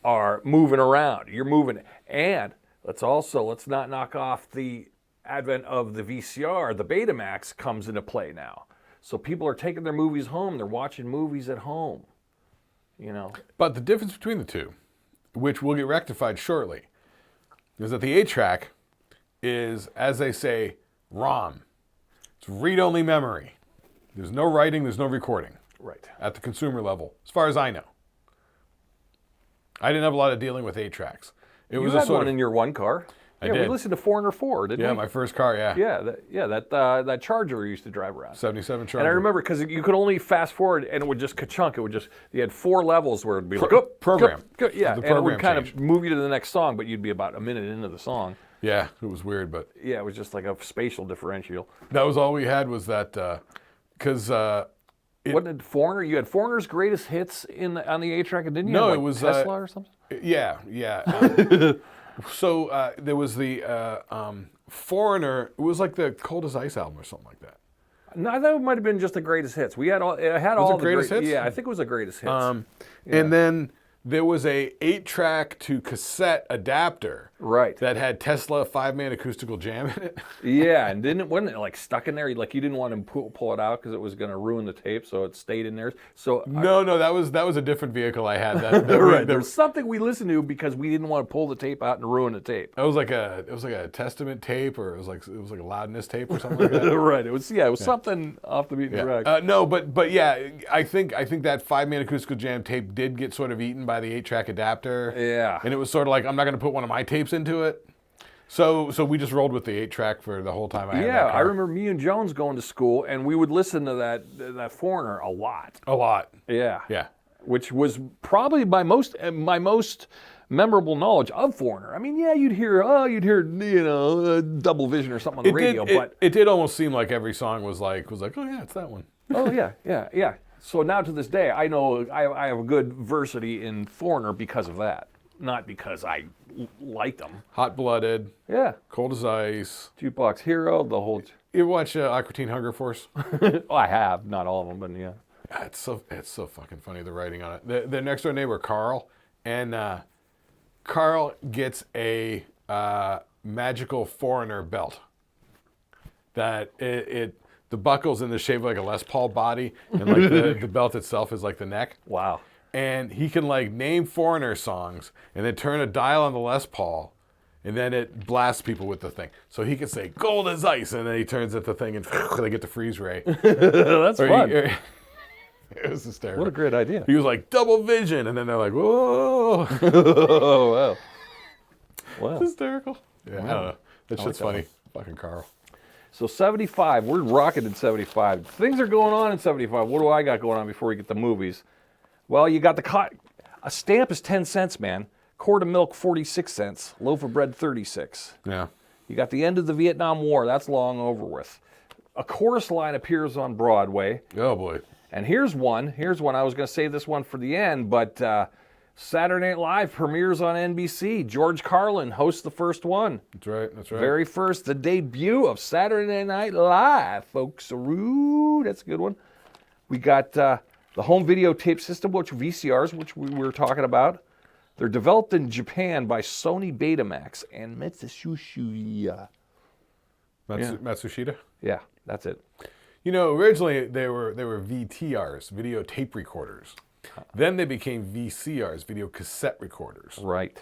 are moving around. You're moving. And let's not knock off the advent of the VCR. The Betamax comes into play now. So people are taking their movies home. They're watching movies at home. But the difference between the two, which will get rectified shortly, is that the 8-track is, as they say, ROM. It's read-only memory. There's no writing, there's no recording. Right. At the consumer level, as far as I know. I didn't have a lot of dealing with 8-tracks. It You was had a sort one of, in your one car. Yeah, we did. listened to Foreigner 4, didn't Yeah, we? my first car, yeah. Yeah, that Charger we used to drive around. 77 Charger. And I remember because you could only fast forward, and it would just ka-chunk. It would just you had 4 levels where it'd be like program. yeah, The and it would program kind changed. of move you to the next song, but you'd be about a minute into the song. Yeah, it was weird, but Yeah, it was just like a spatial differential. that was all we had was that, because Wasn't it Foreigner? You had Foreigner's greatest hits on the 8-track, and didn't you? No, have, like, it was, Tesla or something. yeah. So there was the Foreigner. It was like the Cold as Ice album or something like that. No, I thought it might have been just the greatest hits. We had all. It had all it the greatest hits? Yeah, I think it was the greatest hits. And then there was a 8-track to cassette adapter. Right. That had Tesla 5-man acoustical jam in it. Yeah, and wasn't it like stuck in there? Like you didn't want to pull it out because it was going to ruin the tape, so it stayed in there. So No, that was a different vehicle I had. That right. There was something we listened to because we didn't want to pull the tape out and ruin the tape. It was like a Testament tape, or it was like a loudness tape or something like that. Right. It was something off the beaten track. No, but yeah, I think that 5-man acoustical jam tape did get sort of eaten by the 8-track adapter. Yeah. And it was sort of like, I'm not going to put one of my tapes into it. So we just rolled with the 8-track for the whole time I had that car. I remember me and Jones going to school, and we would listen to that Foreigner a lot. A lot. Yeah. Yeah. Which was probably my most memorable knowledge of Foreigner. I mean, yeah, you'd hear Double Vision or something on the radio, but it did almost seem like every song was like, oh yeah, it's that one. oh yeah. So now to this day, I know I have a good versity in Foreigner because of that, not because I liked them. Hot Blooded. Yeah. Cold as Ice. Jukebox Hero, the whole. You ever watch Aqua Teen Hunger Force? Oh, I have, not all of them, but yeah. It's so fucking funny, the writing on it. Their next door neighbor, Carl, and Carl gets a magical Foreigner belt. That the buckle's in the shape of like a Les Paul body, and like the belt itself is like the neck. Wow. And he can like name Foreigner songs and then turn a dial on the Les Paul, and then it blasts people with the thing. So he can say "Cold as Ice," and then he turns at the thing and they get the freeze ray. That's fun. It was hysterical. What a great idea. He was like, "Double Vision," and then they're like, "Whoa." Oh, wow. Wow. It's hysterical. Yeah, I don't know. That shit's that funny. Fucking Carl. So 75, we're rocking in 75. Things are going on in 75. What do I got going on before we get the movies? Well, you got a stamp is 10 cents, man. Quart of milk, 46 cents. Loaf of bread, 36. Yeah. You got the end of the Vietnam War. That's long over with. A chorus line appears on Broadway. Oh, boy. And here's one. I was going to save this one for the end, but Saturday Night Live premieres on NBC. George Carlin hosts the first one. That's right. Very first, the debut of Saturday Night Live, folks. Ooh, that's a good one. We got the home videotape system, VCRs, which we were talking about. They're developed in Japan by Sony Betamax and Mitsubishi. Matsushita? Yeah, that's it. You know, originally they were VTRs, video tape recorders. Then they became VCRs, video cassette recorders. Right.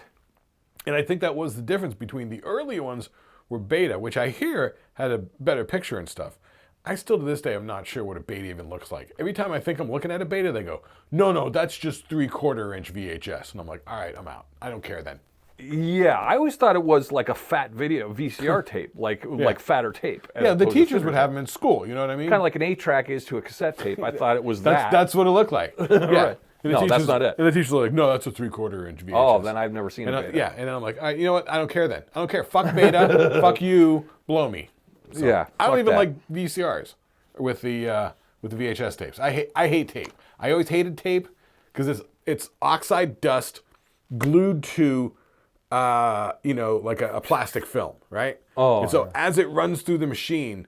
And I think that was the difference between the early ones were beta, which I hear had a better picture and stuff. I still to this day am not sure what a beta even looks like. Every time I think I'm looking at a beta, they go, no, that's just 3/4 inch VHS. And I'm like, all right, I'm out. I don't care then. Yeah, I always thought it was like a fat video VCR tape, like fatter tape. Yeah, the teachers would have them in school. You know what I mean? Kind of like an 8-track is to a cassette tape. I thought it was that. That's what it looked like. Yeah. Right. No, that's not it. And the teachers are like, no, that's a 3/4 inch VHS. Oh, then I've never seen it. Yeah, and then I'm like, all right, you know what? I don't care then. I don't care. Fuck beta. Fuck you. Blow me. So, yeah. I don't even that. like VCRs with the VHS tapes. I hate tape. I always hated tape because it's oxide dust glued to like a plastic film, right? Oh. And so as it runs through the machine,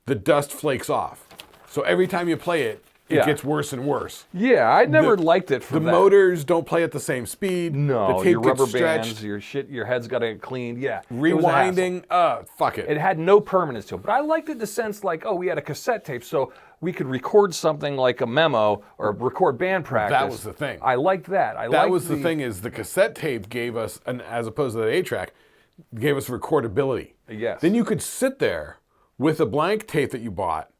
the dust flakes off. So every time you play it, it gets worse and worse. Yeah, I never liked it for the that. motors don't play at the same speed. No, the tape your rubber gets stretched. bands, your head's got to get cleaned. Yeah, Rewinding, fuck it. It had no permanence to it. But I liked it in the sense like, we had a cassette tape, so we could record something like a memo or record band practice. That was the thing. I liked that. That was the thing is the cassette tape gave us, as opposed to the 8-track, gave us recordability. Yes. Then you could sit there with a blank tape that you bought.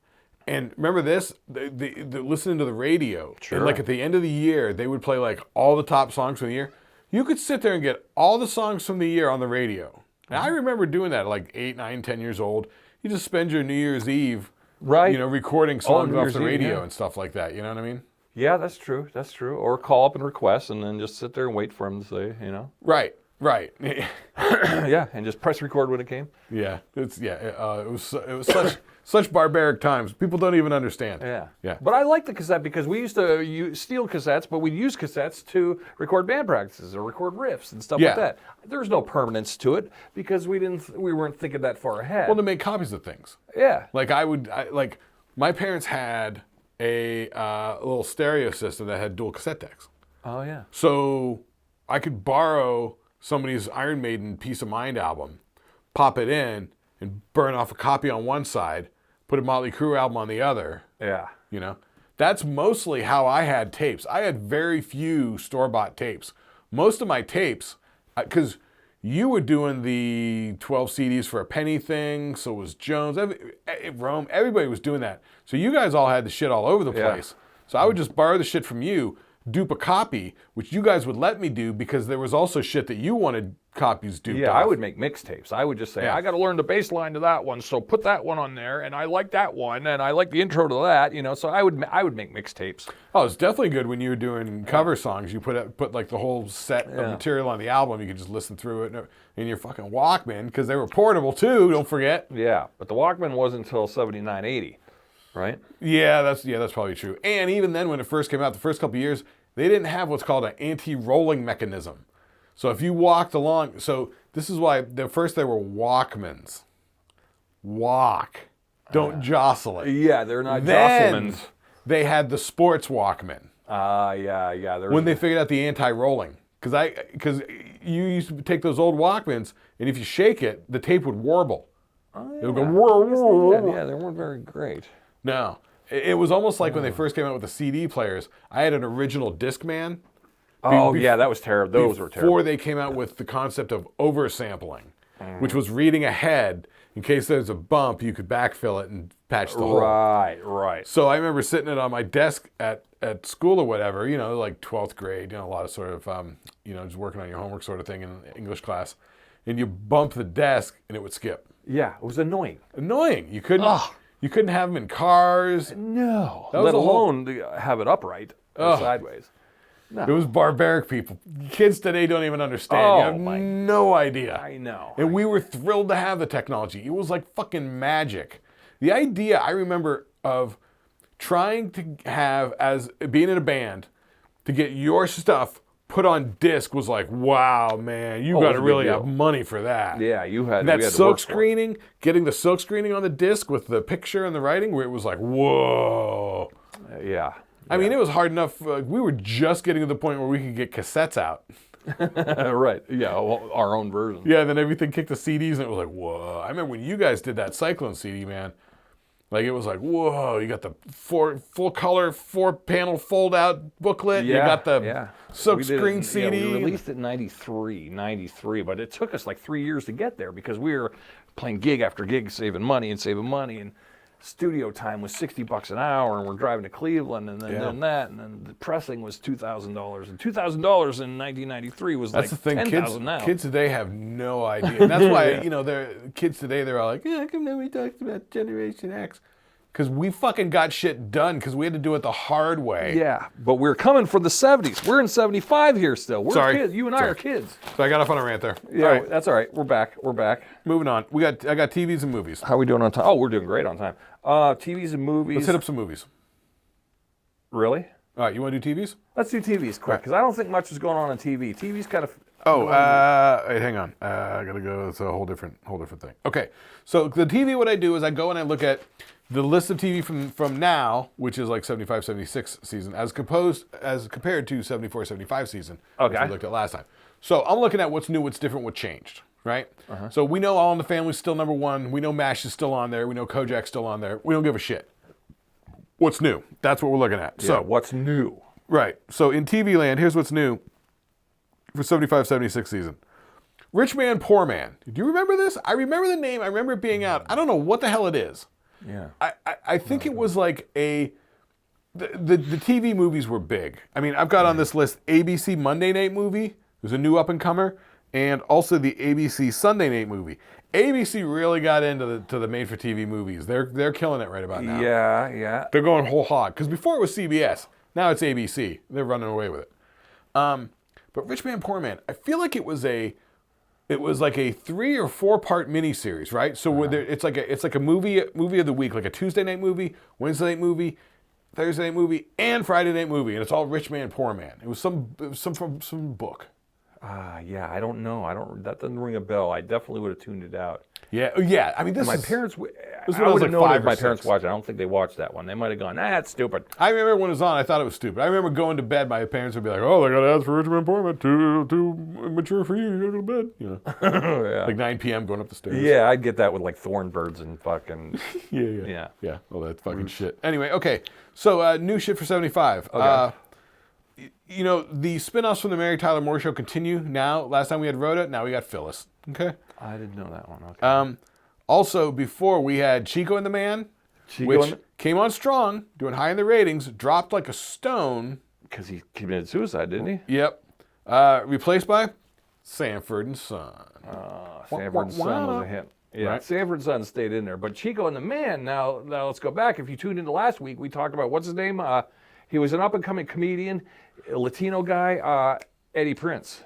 And remember this, the listening to the radio, Sure. And like at the end of the year, they would play like all the top songs from the year. You could sit there and get all the songs from the year on the radio. And I remember doing that at like 8, 9, 10 years old. You just spend your New Year's Eve, Right. recording songs New off Year's the Eve, radio yeah. and stuff like that. You know what I mean? Yeah, that's true. That's true. Or call up and request, and then just sit there and wait for them to say, Right. yeah, and just press record when it came. Yeah, it was such barbaric times. People don't even understand. Yeah. But I like the cassette because we used to steal cassettes, but we'd use cassettes to record band practices or record riffs and stuff Yeah. like that. There's no permanence to it because we weren't thinking that far ahead. Well, to make copies of things. Yeah. Like my parents had a little stereo system that had dual cassette decks. Oh yeah. So I could borrow somebody's Iron Maiden Peace of Mind album, pop it in, and burn off a copy on one side, put a Motley Crue album on the other. Yeah. That's mostly how I had tapes. I had very few store-bought tapes. Most of my tapes, because you were doing the 12 CDs for a penny thing, so was Jones, Rome, everybody was doing that. So you guys all had the shit all over the place. So I would just borrow the shit from you, dupe a copy, which you guys would let me do because there was also shit that you wanted copies duped Yeah, off. I would make mixtapes. I would just say, I got to learn the bass line to that one, so put that one on there, and I like that one, and I like the intro to that, So I would make mixtapes. Oh, it's definitely good when you were doing cover songs. You put like the whole set of material on the album. You could just listen through it in your fucking Walkman because they were portable too. Don't forget. Yeah, but the Walkman wasn't until 79, 80, right? Yeah, that's probably true. And even then, when it first came out, the first couple of years, they didn't have what's called an anti-rolling mechanism. So if you walked along, so this is why first they were Walkmans. Walk. Don't jostle it. Yeah, they're not Then Josselmans. they had the sports Walkman. Yeah. When they figured out the anti-rolling. Because you used to take those old Walkmans, and if you shake it, the tape would warble. It would go, Yeah, they weren't very great. No. It was almost like when they first came out with the CD players. I had an original Discman. Yeah, that was terrible. Those were terrible. Before they came out with the concept of oversampling, which was reading ahead. In case there's a bump, you could backfill it and patch the hole. Right. So I remember sitting it on my desk at school or whatever, like 12th grade, a lot of sort of, just working on your homework sort of thing in English class. And you bump the desk and it would skip. Yeah, it was annoying. Annoying. You couldn't have them in cars. No. That was Let alone to have it upright or sideways. No. It was barbaric, people. Kids today don't even understand. You have no idea. I know. And we were thrilled to have the technology. It was like fucking magic. The idea I remember of trying to have, as being in a band, to get your stuff put on disc was like, wow, man, you got to really have money for that. Yeah, you had. And that we had silk screening, getting the silk screening on the disc with the picture and the writing, where it was like, whoa. Yeah. I mean, it was hard enough. We were just getting to the point where we could get cassettes out. Right. Yeah, our own version. Yeah, then everything kicked to CDs, and it was like, whoa. I remember when you guys did that Cyclone CD, man. Like, it was like, whoa, you got the full color, 4-panel fold-out booklet. Yeah, you got the silk screen CD. Yeah, we released it in 93, but it took us like 3 years to get there because we were playing gig after gig, saving money, and studio time was $60 an hour, and we're driving to Cleveland, and then doing that, and then the pressing was $2,000, and $2,000 in 1993 was That's like the thing. $10,000 now. Kids today have no idea, and that's why kids today they're all like, yeah, how come nobody talks about Generation X? Because we fucking got shit done because we had to do it the hard way. Yeah, but we're coming from the 70s. We're in 75 here still. We're Sorry. kids. You and I are kids. So I got off on a rant there. Yeah, All right. that's all right. We're back. Moving on. I got TVs and movies. How are we doing on time? Oh, we're doing great on time. TVs and movies. Let's hit up some movies. Really? All right, you want to do TVs? Let's do TVs quick, because I don't think much is going on TV. TV's kind of... Wait, hang on. I gotta go. It's a whole different thing. Okay, so the TV, what I do is I go and I look at the list of TV from now, which is like 75, 76 season, as compared to 74, 75 season, which we looked at last time. So I'm looking at what's new, what's different, what changed, right? So we know All in the Family's still number one. We know MASH is still on there. We know Kojak's still on there. We don't give a shit. What's new? That's what we're looking at. Yeah, So what's new? Right. So in TV land, here's what's new for 75, 76 season. Rich Man, Poor Man. Do you remember this? I remember the name. I remember it being out. I don't know what the hell it is. Yeah. I think it was like the TV movies were big. I mean, I've got on this list ABC Monday Night Movie. There's a new up-and-comer. and also the ABC Sunday night movie. ABC really got into the made-for-TV movies. They're killing it right about now. Yeah. They're going whole hog. Because before it was CBS. Now it's ABC. They're running away with it. But Rich Man, Poor Man, I feel like it was like a 3 or 4 part miniseries, right? So it's like a movie of the week, like a Tuesday night movie, Wednesday night movie, Thursday night movie, and Friday night movie, and it's all Rich Man, Poor Man. It was from some book. Yeah, I don't know. That doesn't ring a bell. I definitely would have tuned it out. Yeah. I mean, My parents, this I was would like have known 5 if or my 6. parents watched it. I don't think they watched that one. They might have gone, that's stupid. I remember when it was on, I thought it was stupid. I remember going to bed, my parents would be like, oh, they got ads for Rich Man, Poor Man, too mature for you, go to bed. You know, Yeah. like 9 p.m. going up the stairs. Yeah, I'd get that with like Thornbirds and fucking... Yeah, all that fucking shit. Anyway, okay, so new shit for 75. Okay. You know, the spin-offs from the Mary Tyler Moore Show continue now. Last time we had Rhoda, now we got Phyllis. Okay? I didn't know that one. Okay. Also, before we had Chico and the Man, which came on strong, doing high in the ratings, dropped like a stone. Because he committed suicide, didn't he? Yep. Replaced by Sanford and Son. Sanford and Son was a hit. Yeah, right. Sanford and Son stayed in there. But Chico and the Man, now let's go back. If you tuned into last week, we talked about, what's his name? He was an up-and-coming comedian, a Latino guy, Freddie Prinze.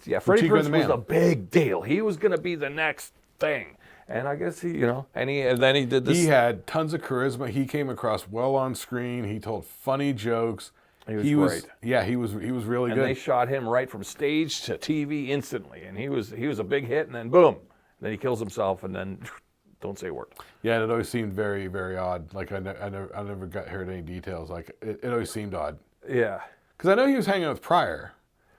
Yeah, Freddie Prinze was a big deal. He was going to be the next thing. And I guess and then he did this. He had tons of charisma. He came across well on screen. He told funny jokes. He was great. Yeah, he was really good. And they shot him right from stage to TV instantly. And he was a big hit, and then boom. Then he kills himself, and then don't say a word. Yeah, and it always seemed very, very odd. Like I never heard any details. Like it always seemed odd. Yeah. Because I know he was hanging out with Pryor.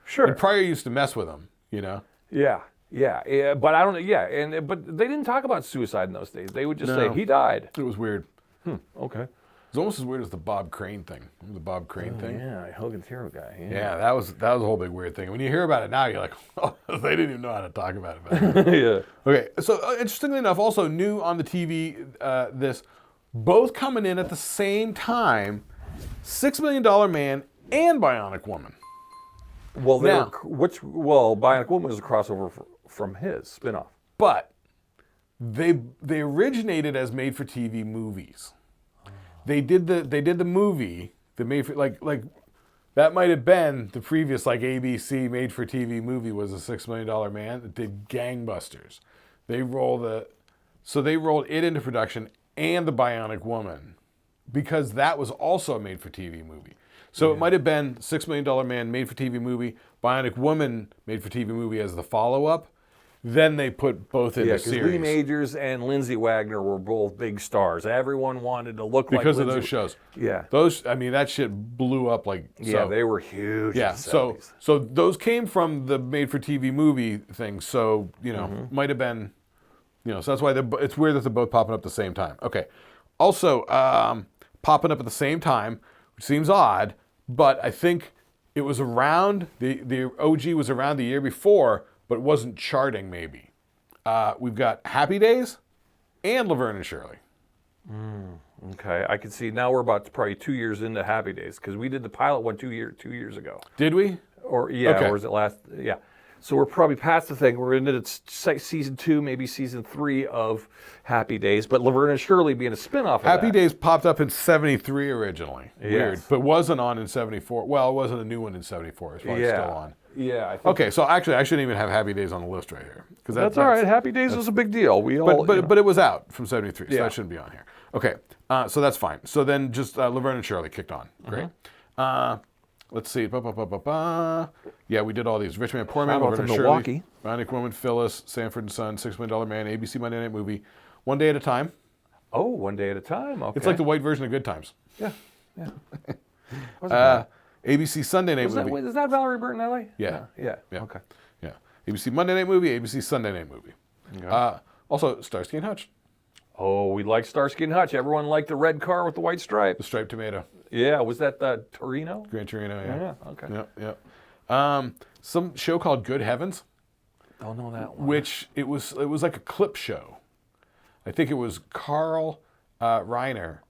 Sure. And Pryor used to mess with him, you know? Yeah, but I don't. Yeah, but they didn't talk about suicide in those days. They would just say he died. It was weird. Okay. It was almost as weird as the Bob Crane thing. Remember the Bob Crane thing? Yeah, Hogan's Hero guy. Yeah, that was a whole big weird thing. When you hear about it now, you're like, oh, they didn't even know how to talk about it back then. Yeah. Okay, so interestingly enough, also new on the TV, both coming in at the same time, $6 Million Man and Bionic Woman. Well, Bionic Woman was a crossover from his spinoff. But they originated as made-for-TV movies. They did the movie, the made for like that might have been the previous like ABC made for TV movie was a $6 Million Man that did gangbusters. They rolled it into production and the Bionic Woman because that was also a made for TV movie. So it might have been $6 Million Man made for TV movie, Bionic Woman made for TV movie as the follow up. Then they put both in the series. Yeah, because Lee Majors and Lindsay Wagner were both big stars. Everyone wanted to look because like of those shows. Yeah, that shit blew up like. Yeah, they were huge. Yeah, in the 70s. so those came from the made-for-TV movie thing. So might have been, so that's why it's weird that they're both popping up at the same time. Okay, also popping up at the same time, which seems odd, but I think it was around the OG was around the year before. But wasn't charting maybe. We've got Happy Days and Laverne and Shirley. Okay, I can see now we're about probably 2 years into Happy Days because we did the pilot one 2 years ago. Did we? Or was it last? Yeah. So we're probably past the thing. We're into season 2, maybe season 3 of Happy Days. But Laverne and Shirley being a spinoff of Happy Days popped up in '73 originally. Yes. Weird, but wasn't on in '74. Well, it wasn't a new one in '74. It's probably still on. Yeah. I think okay, so actually, I shouldn't even have Happy Days on the list right here because that's all right. Happy Days was a big deal. But it was out from '73, so that shouldn't be on here. Okay, so that's fine. So then just Laverne and Shirley kicked on. Great. Let's see. Yeah, we did all these. Rich Man, Poor Man, Laverne and Shirley, Bionic Woman, Phyllis, Sanford and Son, $6 Million Man, ABC Monday Night Movie, One Day at a Time. Oh, One Day at a Time. Okay. It's like the white version of Good Times. Yeah. ABC Sunday Night Movie. Is that Valerie Burton LA? Yeah. Okay. Yeah. ABC Monday Night Movie, ABC Sunday Night Movie. Okay. Also, Starsky and Hutch. Oh, we liked Starsky and Hutch. Everyone liked the red car with the white stripe. The striped tomato. Yeah, was that the Torino? Gran Torino, yeah. Yeah, okay. Yep. Some show called Good Heavens. Don't know that one. Which it was like a clip show. I think it was Carl Reiner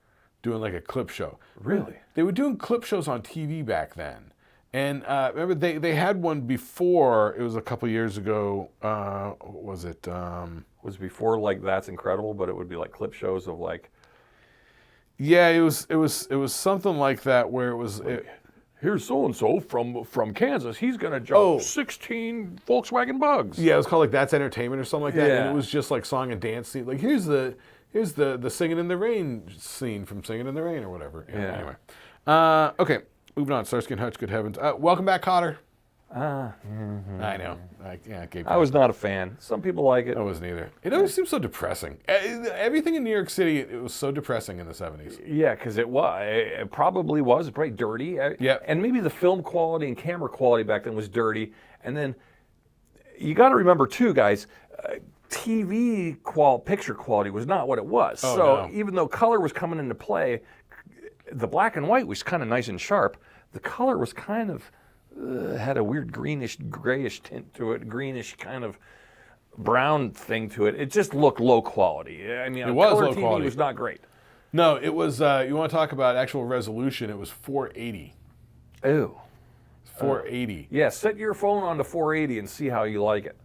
doing like a clip show. Really? They were doing clip shows on TV back then. And remember, they had one before. It was a couple years ago. What was it? Was before like That's Incredible, but it would be like clip shows of like. Yeah, it was something like that where it was. Here's so and so from Kansas. He's gonna jump 16 Volkswagen Bugs. Yeah, it was called like That's Entertainment or something like that. Yeah. And it was just like song and dance scene. Like here's the Singing in the Rain scene from Singing in the Rain or whatever. Yeah. Anyway, okay, moving on. Starsky and Hutch. Good heavens. Welcome back, Cotter. I know. I was not a fan. Some people like it. I wasn't either. It always seems so depressing. Everything in New York City, it was so depressing in the 70s. Yeah, because it was. It probably was pretty dirty. Yeah. And maybe the film quality and camera quality back then was dirty. And then you got to remember too, guys, TV picture quality was not what it was. Oh, so no. even though color was coming into play, the black and white was kind of nice and sharp. The color was kind of had a weird greenish, grayish tint to it, greenish kind of brown thing to it. It just looked low quality. I mean, It was color low TV quality. was not great. No, it was. You want to talk about actual resolution? It was 480. Ew. 480. Yeah, set your phone on to 480 and see how you like it.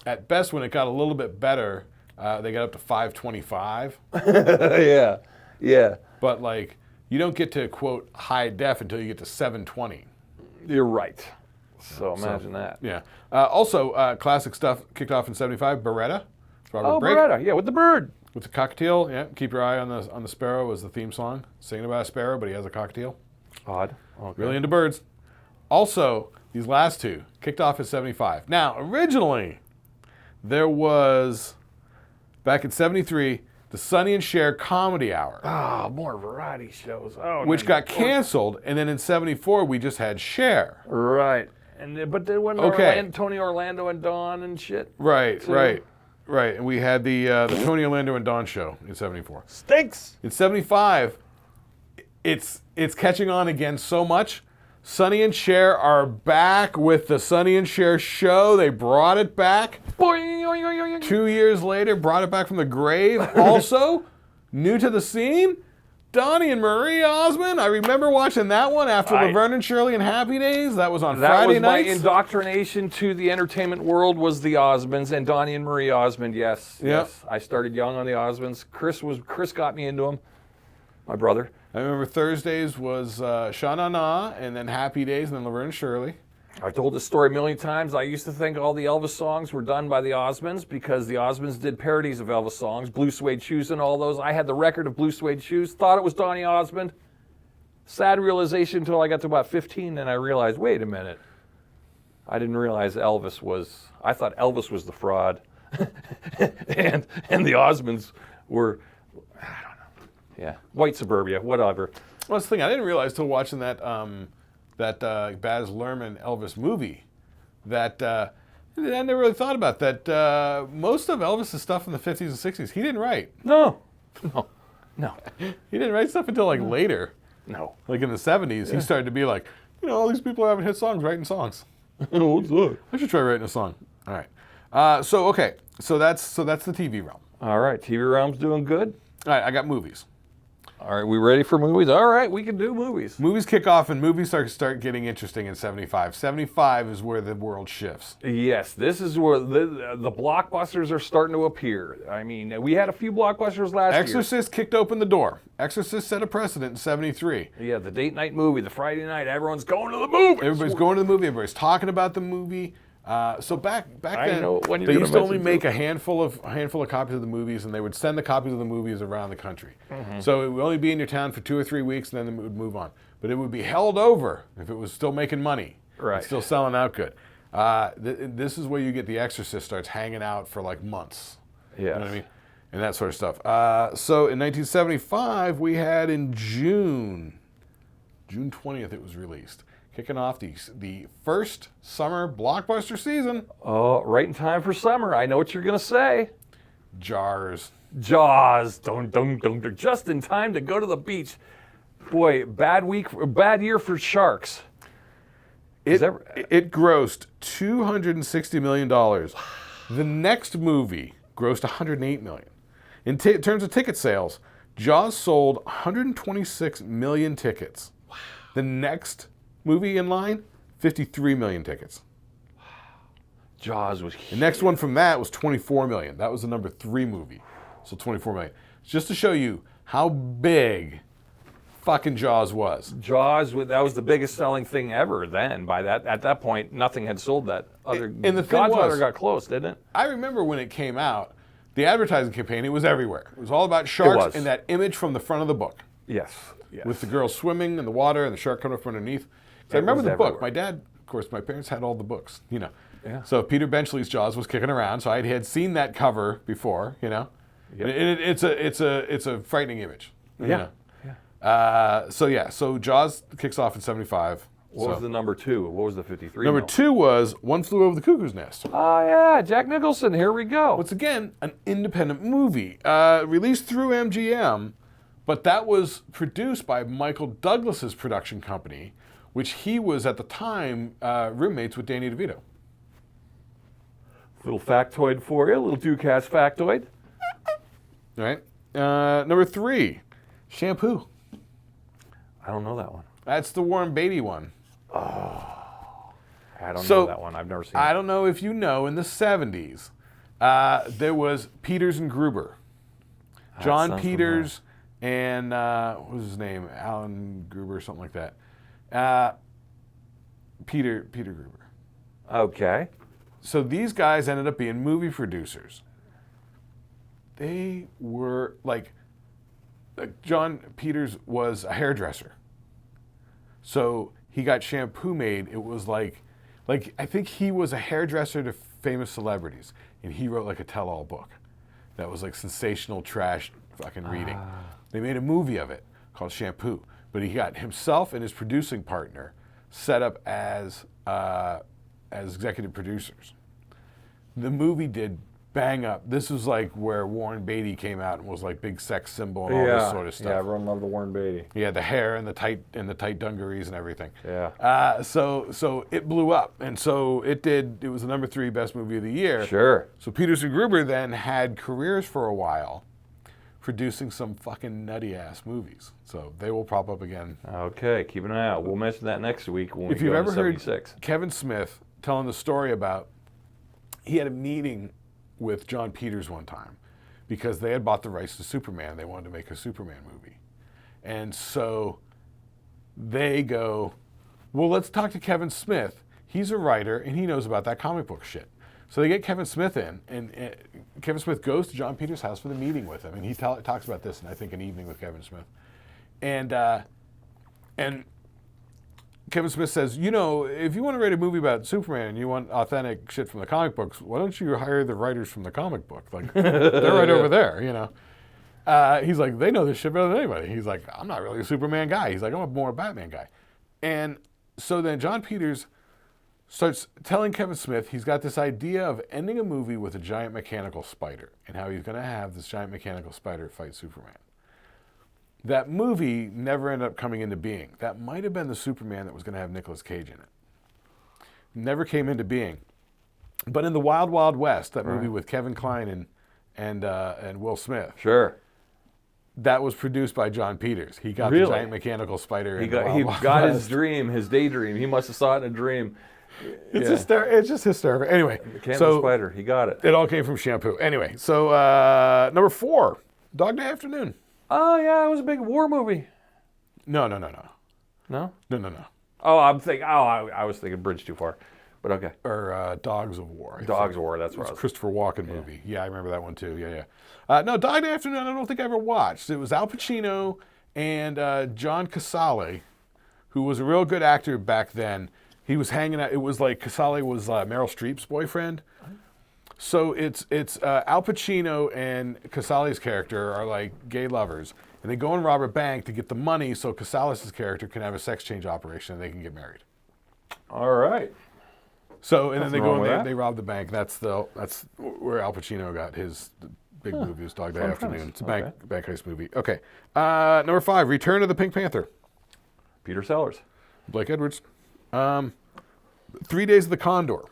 At best, when it got a little bit better, they got up to 525. Yeah. But like, you don't get to quote high def until you get to 720. You're right. So imagine that. Yeah. Also, classic stuff kicked off in '75. Beretta. Robert Brake. Beretta. Yeah, with the bird. With the cockatiel. Yeah. Keep your eye on the sparrow was the theme song. Singing about a sparrow, but he has a cockatiel. Odd. Okay. Really into birds. Also, these last two kicked off in '75. Now, originally, there was back in '73 the Sonny and Cher Comedy Hour. Oh, more variety shows. Oh, Which got canceled, and then in '74 we just had Cher. Right. But there wasn't Tony Orlando and Dawn and shit. Right. And we had the Tony Orlando and Dawn show in '74. Stinks. In '75, it's catching on again so much. Sonny and Cher are back with the Sonny and Cher show. They brought it back. 2 years later, brought it back from the grave. Also, new to the scene, Donnie and Marie Osmond. I remember watching that one after Laverne and Shirley and Happy Days. That was on Friday nights. My indoctrination to the entertainment world was the Osmonds and Donnie and Marie Osmond. Yes. I started young on the Osmonds. Chris got me into them. My brother. I remember Thursdays was Sha Na Na, and then Happy Days, and then Laverne and Shirley. I've told this story a million times. I used to think all the Elvis songs were done by the Osmonds because the Osmonds did parodies of Elvis songs, Blue Suede Shoes and all those. I had the record of Blue Suede Shoes, thought it was Donny Osmond. Sad realization until I got to about 15, and I realized, wait a minute. I didn't realize I thought Elvis was the fraud. and the Osmonds were, I don't know. Yeah, white suburbia, whatever. Well, that's the thing. I didn't realize till watching that Baz Luhrmann Elvis movie that I never really thought about that. Most of Elvis's stuff in the 50s and 60s, he didn't write. No. He didn't write stuff until like later. No. Like in the 70s, he started to be like, all these people are having hit songs, writing songs. What's that? I should try writing a song. All right. So that's the TV realm. All right, TV realm's doing good. All right, I got movies. All right, we ready for movies? All right, we can do movies. Movies kick off and movies start getting interesting in 75. 75 is where the world shifts. Yes, this is where the blockbusters are starting to appear. I mean, we had a few blockbusters last year. Exorcist kicked open the door. Exorcist set a precedent in 73. Yeah, the date night movie, the Friday night, everyone's going to the movie. Everybody's going to the movie. Everybody's talking about the movie. So back then, they used to only make a handful of copies of the movies, and they would send the copies of the movies around the country. Mm-hmm. So it would only be in your town for 2 or 3 weeks, and then it would move on. But it would be held over if it was still making money, right? Still selling out good. This is where you get The Exorcist starts hanging out for like months. Yeah, you know what I mean, and that sort of stuff. So in 1975, we had in June 20th, it was released. Kicking off the first summer blockbuster season. Oh, right in time for summer. I know what you're going to say. Jaws. Just in time to go to the beach. Boy, bad year for sharks. It grossed $260 million. The next movie grossed $108 million. In terms of ticket sales, Jaws sold 126 million tickets. Wow. The next movie in line, 53 million tickets. Jaws was huge. The next one from that was 24 million. That was the number 3 movie. So 24 million. Just to show you how big fucking Jaws was. Jaws, that was the biggest selling thing ever then. At that point, nothing had sold that. And the thing Godfather was, got close, didn't it? I remember when it came out, the advertising campaign, it was everywhere. It was all about sharks and that image from the front of the book. Yes. Yes. With the girl swimming in the water and the shark coming up from underneath. I remember the book. My dad, of course, my parents had all the books, you know. Yeah. So Peter Benchley's Jaws was kicking around, so I had seen that cover before, you know. Yep. And it's a frightening image. Yeah. You know? Yeah. So Jaws kicks off in 75. What was the number 2? What was the 53? Number 2 was One Flew Over the Cuckoo's Nest. Oh, yeah, Jack Nicholson, here we go. Once again, an independent movie. Released through MGM, but that was produced by Michael Douglas's production company, which he was, at the time, roommates with Danny DeVito. Little factoid for you, little Ducasse factoid. All right. Number 3, Shampoo. I don't know that one. That's the Warren Beatty one. I don't know that one. I've never seen it. I don't know if you know, in the 70s, there was Peters and Gruber. John Peters and, what was his name? Alan Gruber, something like that. Peter Gruber. Okay. So these guys ended up being movie producers. They were like John Peters was a hairdresser. So he got Shampoo made. It was like I think he was a hairdresser to famous celebrities, and he wrote like a tell-all book that was like sensational trash fucking reading. They made a movie of it called Shampoo, but he got himself and his producing partner set up as executive producers. The movie did bang up. This was like where Warren Beatty came out and was like big sex symbol and all this sort of stuff. Yeah, everyone loved the Warren Beatty. Yeah, the hair and the tight dungarees and everything. Yeah. So it blew up, and so it did. It was the number 3 best movie of the year. Sure. So Peters and Gruber then had careers for a while, producing some fucking nutty ass movies. So they will pop up again. Okay, keep an eye out. We'll mention that next week when If we you've go ever to heard 76. Kevin Smith telling the story about, he had a meeting with John Peters one time because they had bought the rights to Superman. They wanted to make a Superman movie. And so they go, well, let's talk to Kevin Smith. He's a writer and he knows about that comic book shit. So they get Kevin Smith in, and Kevin Smith goes to John Peters' house for the meeting with him. And he talks about this in, I think, An Evening with Kevin Smith. And Kevin Smith says, you know, if you want to write a movie about Superman and you want authentic shit from the comic books, why don't you hire the writers from the comic book? Like, they're right over there, you know. He's like, they know this shit better than anybody. He's like, I'm not really a Superman guy. He's like, I'm more a Batman guy. And so then John Peters starts telling Kevin Smith he's got this idea of ending a movie with a giant mechanical spider and how he's going to have this giant mechanical spider fight Superman. That movie never ended up coming into being. That might have been the Superman that was going to have Nicolas Cage in it. Never came into being. But in the Wild Wild West, that movie with Kevin Kline and Will Smith. Sure. That was produced by John Peters. He got the giant mechanical spider. He got his dream, his daydream. He must have saw it in a dream. It's just hysterical. Anyway, Mechanical spider. He got it. It all came from Shampoo. Anyway, so number 4, Dog Day Afternoon. Oh yeah, it was a big war movie. No. No? No. Oh, I was thinking Bridge Too Far, but okay. Or Dogs of War. Dogs of War. That's what I was. Christopher Walken movie. Yeah, I remember that one too. Yeah. No, Dog Day Afternoon. I don't think I ever watched. It was Al Pacino and John Casale, who was a real good actor back then. He was hanging out. It was like Casale was Meryl Streep's boyfriend. So it's Al Pacino and Casale's character are like gay lovers, and they go and rob a bank to get the money so Casales' character can have a sex change operation and they can get married. All right. So and then they go and they rob the bank. That's where Al Pacino got his big movie, was Dog Day Afternoon. It's a bank heist movie. Okay. Number 5, Return of the Pink Panther. Peter Sellers. Blake Edwards. 3 Days of the Condor.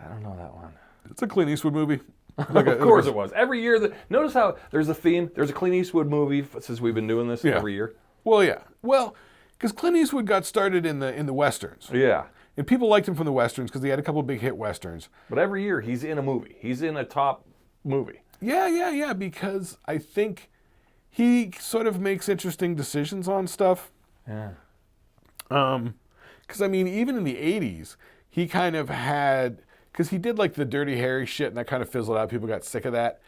I don't know that one. It's a Clint Eastwood movie. Of course it was. Every year, notice how there's a theme. There's a Clint Eastwood movie since we've been doing this every year. Well, yeah. Well, because Clint Eastwood got started in the westerns, Yeah. and people liked him from the westerns because he had a couple of big hit westerns. But every year he's in a movie. He's in a top movie. Yeah. Because I think he sort of makes interesting decisions on stuff. Yeah. Because I mean, even in the '80s, he kind of had, because he did like the Dirty Harry shit, and that kind of fizzled out. People got sick of that.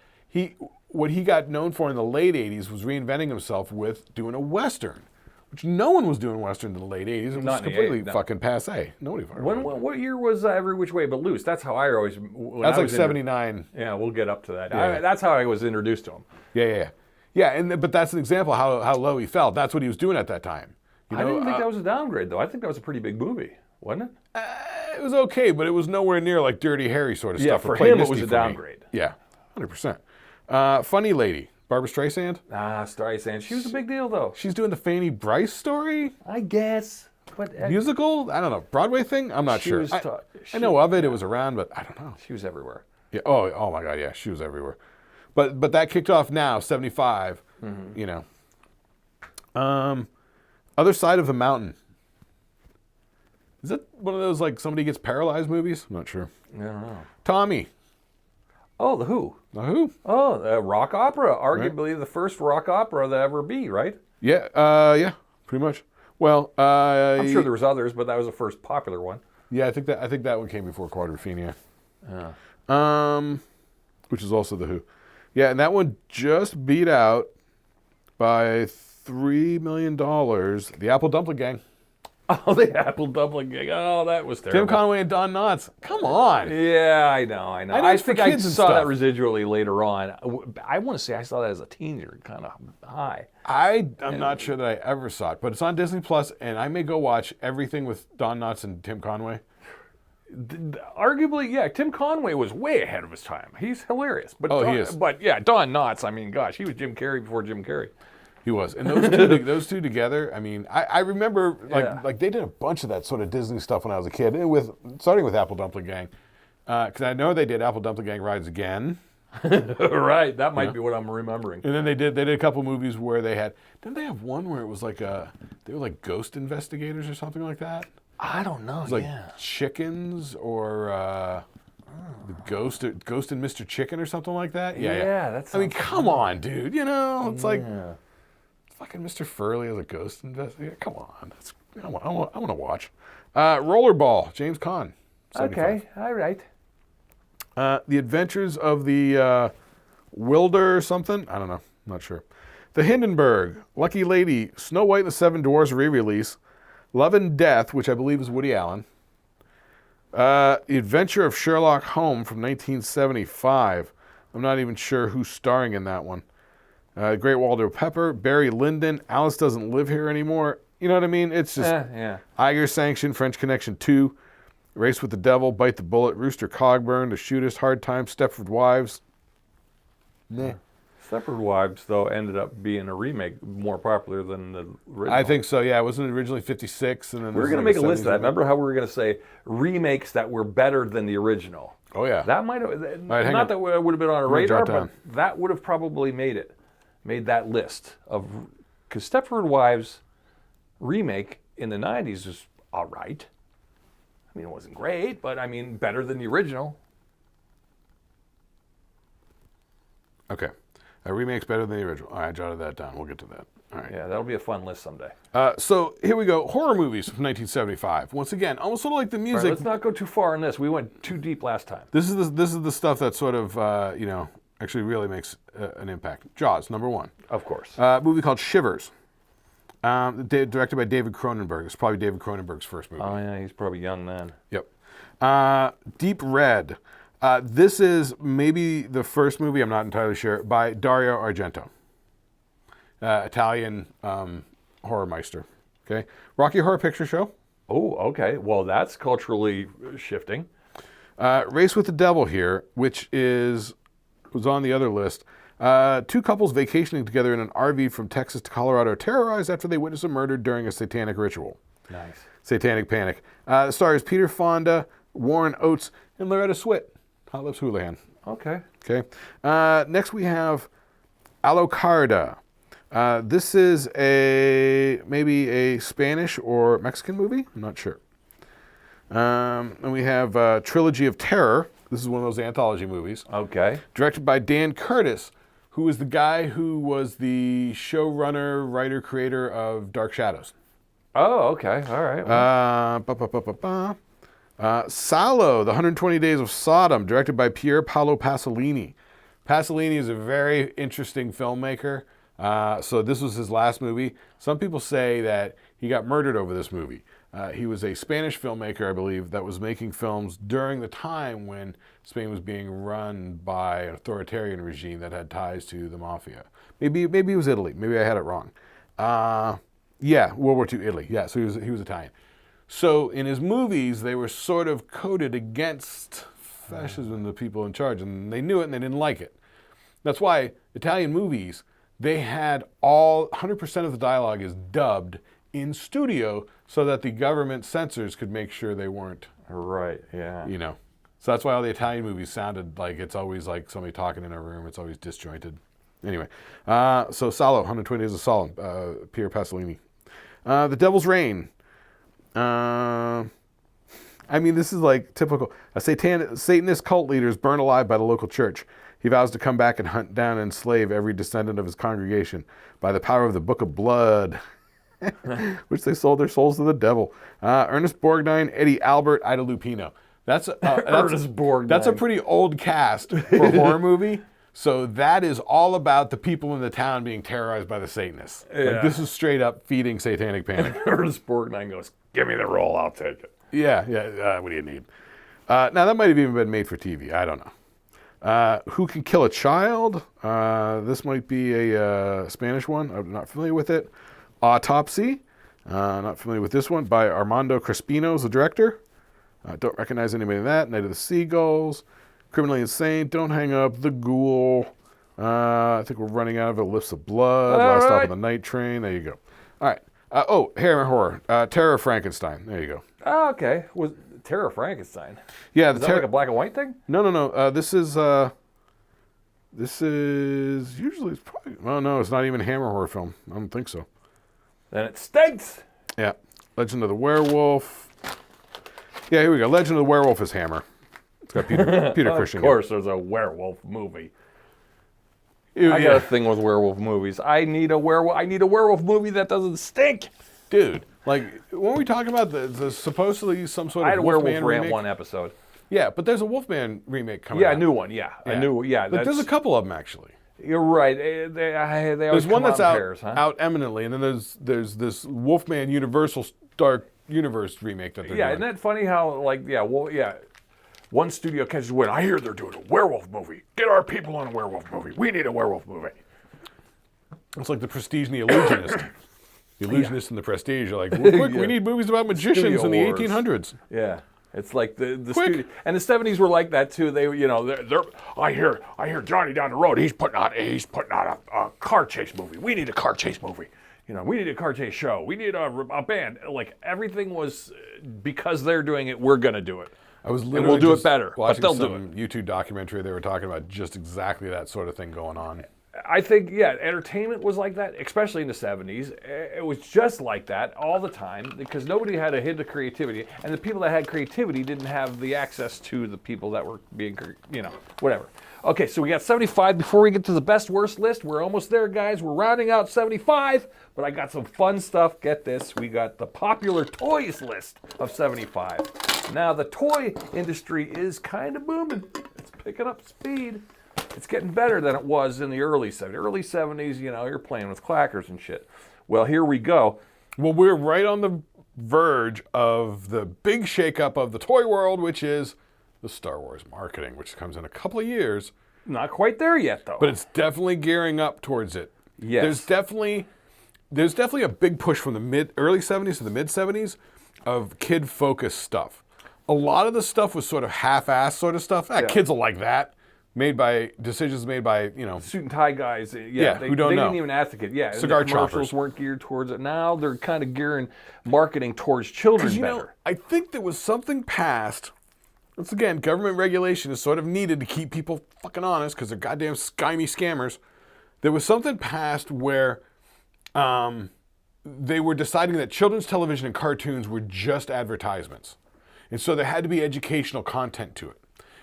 What he got known for in the late '80s was reinventing himself with doing a western, which no one was doing western in the late '80s. It was Not in the completely 80s, no. fucking passe. Nobody fucking. What year was Every Which Way But Loose? That's how I always. That's like '79. Yeah, we'll get up to that. Yeah. That's how I was introduced to him. Yeah. But that's an example how low he felt. That's what he was doing at that time. I didn't think that was a downgrade, though. I think that was a pretty big movie, wasn't it? It was okay, but it was nowhere near like Dirty Harry sort of Yeah, stuff. for Play him, it Misty was a for me. downgrade. Yeah, 100%. Funny Lady, Barbara Streisand. Streisand. She was a big deal, though. She's doing the Fanny Bryce story. I guess. But Musical? I don't know. Broadway thing? I'm not sure. I know of it. It was around, but I don't know. She was everywhere. Yeah. Oh my God. Yeah, she was everywhere. But that kicked off now, 75. Mm-hmm. You know. Other Side of the Mountain. Is that one of those like somebody gets paralyzed movies? I'm not sure. I don't know. Tommy. Oh, The Who. The Who? Oh, the rock opera. Arguably the first rock opera that ever be, right? Yeah. Yeah. Pretty much. Well, I'm sure there was others, but that was the first popular one. Yeah, I think that one came before Quadrophenia. Yeah. Which is also The Who. Yeah, and that one just beat out by $3 million the Apple Dumpling Gang. Oh, the Apple Dumpling Gang. Oh, that was terrible. Tim Conway and Don Knotts. Come on. Yeah, I know. I know I it's for think I kids and saw that stuff. residually later on. I want to say I saw that as a teenager, kind of high. I'm not sure that I ever saw it, but it's on Disney Plus, and I may go watch everything with Don Knotts and Tim Conway. Arguably, yeah, Tim Conway was way ahead of his time. He's hilarious. But he is. But yeah, Don Knotts, I mean, gosh, he was Jim Carrey before Jim Carrey. He was, and those two together. I mean, I remember like they did a bunch of that sort of Disney stuff when I was a kid, starting with Apple Dumpling Gang, because I know they did Apple Dumpling Gang Rides Again. Right, that might be what I'm remembering. And then they did a couple movies where didn't they have one where it was like they were like ghost investigators or something like that? I don't know. It was like chickens or the Ghost and Mr. Chicken or something like that. Yeah, that's. I mean, come on, dude. You know, it's like. Fucking Mr. Furley as a ghost investigator. Come on, I want to watch. Rollerball, James Caan. 75. Okay, all right. The Adventures of the Wilder or something. I don't know. I'm not sure. The Hindenburg, Lucky Lady, Snow White and the Seven Dwarfs re-release, Love and Death, which I believe is Woody Allen. The Adventure of Sherlock Holmes from 1975. I'm not even sure who's starring in that one. Great Waldo Pepper, Barry Lyndon, Alice Doesn't Live Here Anymore. You know what I mean? It's just Iger Sanction, French Connection 2, Race with the Devil, Bite the Bullet, Rooster Cogburn, The Shootist, Hard Times, Stepford Wives. Nah. Stepford Wives, though, ended up being a remake more popular than the original. I think so, yeah. It wasn't originally 56. And then we're going to make a list of that. Remember how we were going to say remakes that were better than the original? Oh, yeah. That might have, not that would have been on a radar, but that would have probably made that list of, because Stepford Wives remake in the 90s was all right. I mean, it wasn't great, but I mean, better than the original. Okay. A remake's better than the original. All right, I jotted that down. We'll get to that. All right. Yeah, that'll be a fun list someday. So here we go. Horror movies from 1975. Once again, almost sort of like the music. Right, let's not go too far in this. We went too deep last time. This is the stuff that sort of actually really makes an impact. Jaws, number one. Of course. Movie called Shivers. Directed by David Cronenberg. It's probably David Cronenberg's first movie. Oh yeah, he's probably young then. Yep. Deep Red. This is maybe the first movie, I'm not entirely sure, by Dario Argento. Italian horror meister. Okay. Rocky Horror Picture Show. Oh, okay. Well, that's culturally shifting. Race with the Devil here, which was on the other list. Two couples vacationing together in an RV from Texas to Colorado are terrorized after they witness a murder during a satanic ritual. Nice. Satanic Panic. The stars Peter Fonda, Warren Oates, and Loretta Swit. Hot Lips Houlihan. Okay. Okay. Next we have Alucarda. This is maybe a Spanish or Mexican movie. I'm not sure. And we have Trilogy of Terror. This is one of those anthology movies. Okay. Directed by Dan Curtis, who is the guy who was the showrunner, writer, creator of Dark Shadows. Oh, okay. All right. Salo, The 120 Days of Sodom, directed by Pier Paolo Pasolini. Pasolini is a very interesting filmmaker. So this was his last movie. Some people say that he got murdered over this movie. He was a Spanish filmmaker, I believe, that was making films during the time when Spain was being run by an authoritarian regime that had ties to the mafia. Maybe it was Italy. Maybe I had it wrong. Yeah, World War II, Italy. Yeah, so he was Italian. So in his movies, they were sort of coded against fascism, the people in charge, and they knew it and they didn't like it. That's why Italian movies, they had 100% of the dialogue is dubbed in studio so that the government censors could make sure they weren't. Right, yeah. So that's why all the Italian movies sounded like it's always like somebody talking in a room. It's always disjointed. Anyway, so Salo, 120 Days of Sodom, Pier Pasolini. The Devil's Reign. This is like typical. A Satanist cult leader is burned alive by the local church. He vows to come back and hunt down and enslave every descendant of his congregation by the power of the Book of Blood, which they sold their souls to the devil. Ernest Borgnine, Eddie Albert, Ida Lupino. That's Ernest Borgnine. That's a pretty old cast for a horror movie. So that is all about the people in the town being terrorized by the Satanists. Yeah. Like, this is straight up feeding satanic panic. Ernest Borgnine goes, "Give me the role, I'll take it." Yeah. What do you need? Now that might have even been made for TV. I don't know. Who Can Kill a Child? This might be a Spanish one. I'm not familiar with it. Autopsy. Not familiar with this one. By Armando Crespino is the director. Don't recognize anybody in that. Night of the Seagulls. Criminally Insane. Don't Hang Up. The Ghoul. I think we're running out of it. Lifts of Blood. Last Stop on the Night Train. There you go. All right. Hair and Horror. Terror of Frankenstein. There you go. Oh, okay. Was Terror of Frankenstein? Yeah. Is that like a black and white thing? No. This is usually it's probably. Oh no, it's not even a Hammer horror film. I don't think so. Then it stinks. Yeah. Legend of the Werewolf. Yeah, here we go. Legend of the Werewolf is Hammer. It's got Peter Cushing. Of course, there's a werewolf movie. Yeah. I got a thing with werewolf movies. I need a werewolf movie that doesn't stink. Dude, like, when we talk about the supposedly some sort of I had a werewolf Wolfman rant remake? one episode. Yeah, but there's a Wolfman remake coming out. Yeah, a new one. Yeah, a new. Yeah, But there's a couple of them actually. You're right. They always There's one come that's out out in pairs, huh? out eminently, and then there's this Wolfman Universal Dark Universe remake that they're Yeah, doing. isn't that funny how one studio catches wind. I hear they're doing a werewolf movie. Get our people on a werewolf movie. We need a werewolf movie. It's like The Prestige and The Illusionist. The Illusionist and The Prestige are like, quick, we need movies about magicians Studio in the wars. 1800s. Yeah. It's like the Quick. studio, and the 70s were like that too. They, they're I hear Johnny down the road. He's putting out a car chase movie. We need a car chase movie. We need a car chase show. We need a band. Like everything was because they're doing it. We're gonna do it. I was and literally we'll do just it better, but watching they'll do some YouTube documentary. They were talking about just exactly that sort of thing going on. I think, entertainment was like that, especially in the 70s. It was just like that all the time because nobody had a hint of creativity. And the people that had creativity didn't have the access to the people that were being, whatever. Okay, so we got 75. Before we get to the best worst list, we're almost there, guys. We're rounding out 75, but I got some fun stuff. Get this. We got the popular toys list of 75. Now, the toy industry is kind of booming. It's picking up speed. It's getting better than it was in the early 70s. Early 70s, you're playing with clackers and shit. Well, here we go. Well, we're right on the verge of the big shakeup of the toy world, which is the Star Wars marketing, which comes in a couple of years. Not quite there yet, though. But it's definitely gearing up towards it. Yes. There's definitely a big push from the early 70s to the mid 70s of kid-focused stuff. A lot of the stuff was sort of half-assed sort of stuff. Kids will like that. Decisions made by, suit and tie guys. who don't they know. didn't even ask the kid. Yeah, Cigar the commercials choppers. weren't geared towards it. Now they're kind of gearing marketing towards children better. I think there was something passed. Once again, government regulation is sort of needed to keep people fucking honest because they're goddamn skimy scammers. There was something passed where they were deciding that children's television and cartoons were just advertisements. And so there had to be educational content to it.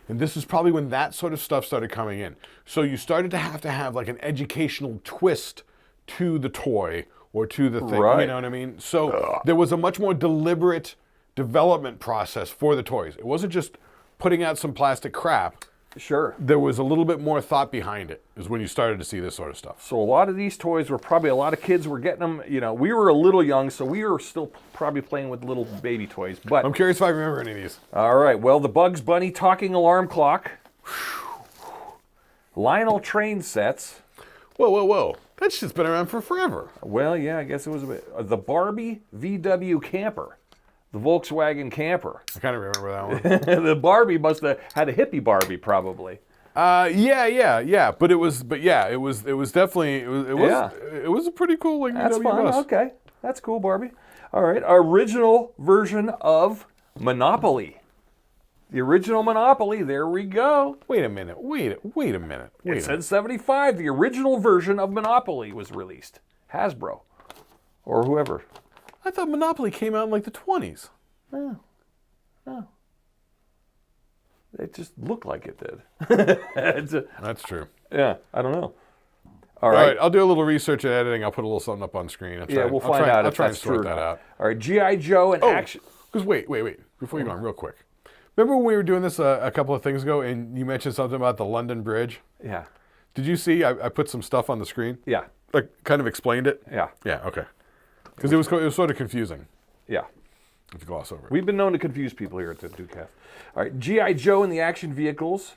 And this is probably when that sort of stuff started coming in. So you started to have like an educational twist to the toy or to the thing, Right. you know what I mean? So there was a much more deliberate development process for the toys. It wasn't just putting out some plastic crap. Sure. There was a little bit more thought behind it, is when you started to see this sort of stuff. So a lot of these toys were probably, a lot of kids were getting them, you know, we were a little young, so we were still probably playing with little baby toys. But I'm curious if I remember any of these. all right, well, the Bugs Bunny talking alarm clock, Lionel train sets. Whoa, whoa, whoa. That shit's been around for forever. Well, yeah, I guess it was a bit. The Barbie VW camper, the Volkswagen camper. I kind of remember that one. The Barbie must have had a hippie Barbie, probably. Yeah. But it was definitely, it was a pretty cool, like, That's VW fun. bus. Okay, that's cool, Barbie. All right, original version of Monopoly. The original Monopoly. There we go. Wait a minute. It said 75. The original version of Monopoly was released. Hasbro, or whoever. I thought Monopoly came out in like the 20s. No. It just looked like it did. That's true. Yeah, I don't know. All right, I'll do a little research and editing. I'll put a little something up on screen. We'll find out I'll if try that's and sort true. that out. All right, G.I. Joe and action. Because wait. Before you go on, real quick. Remember when we were doing this a couple of things ago and you mentioned something about the London Bridge? Yeah. Did you see? I put some stuff on the screen. Yeah. I kind of explained it. Yeah. Yeah, okay. Because it was sort of confusing Yeah. if you gloss over it. We've been known to confuse people here at the Dukecast. All right, G.I. Joe and the action vehicles.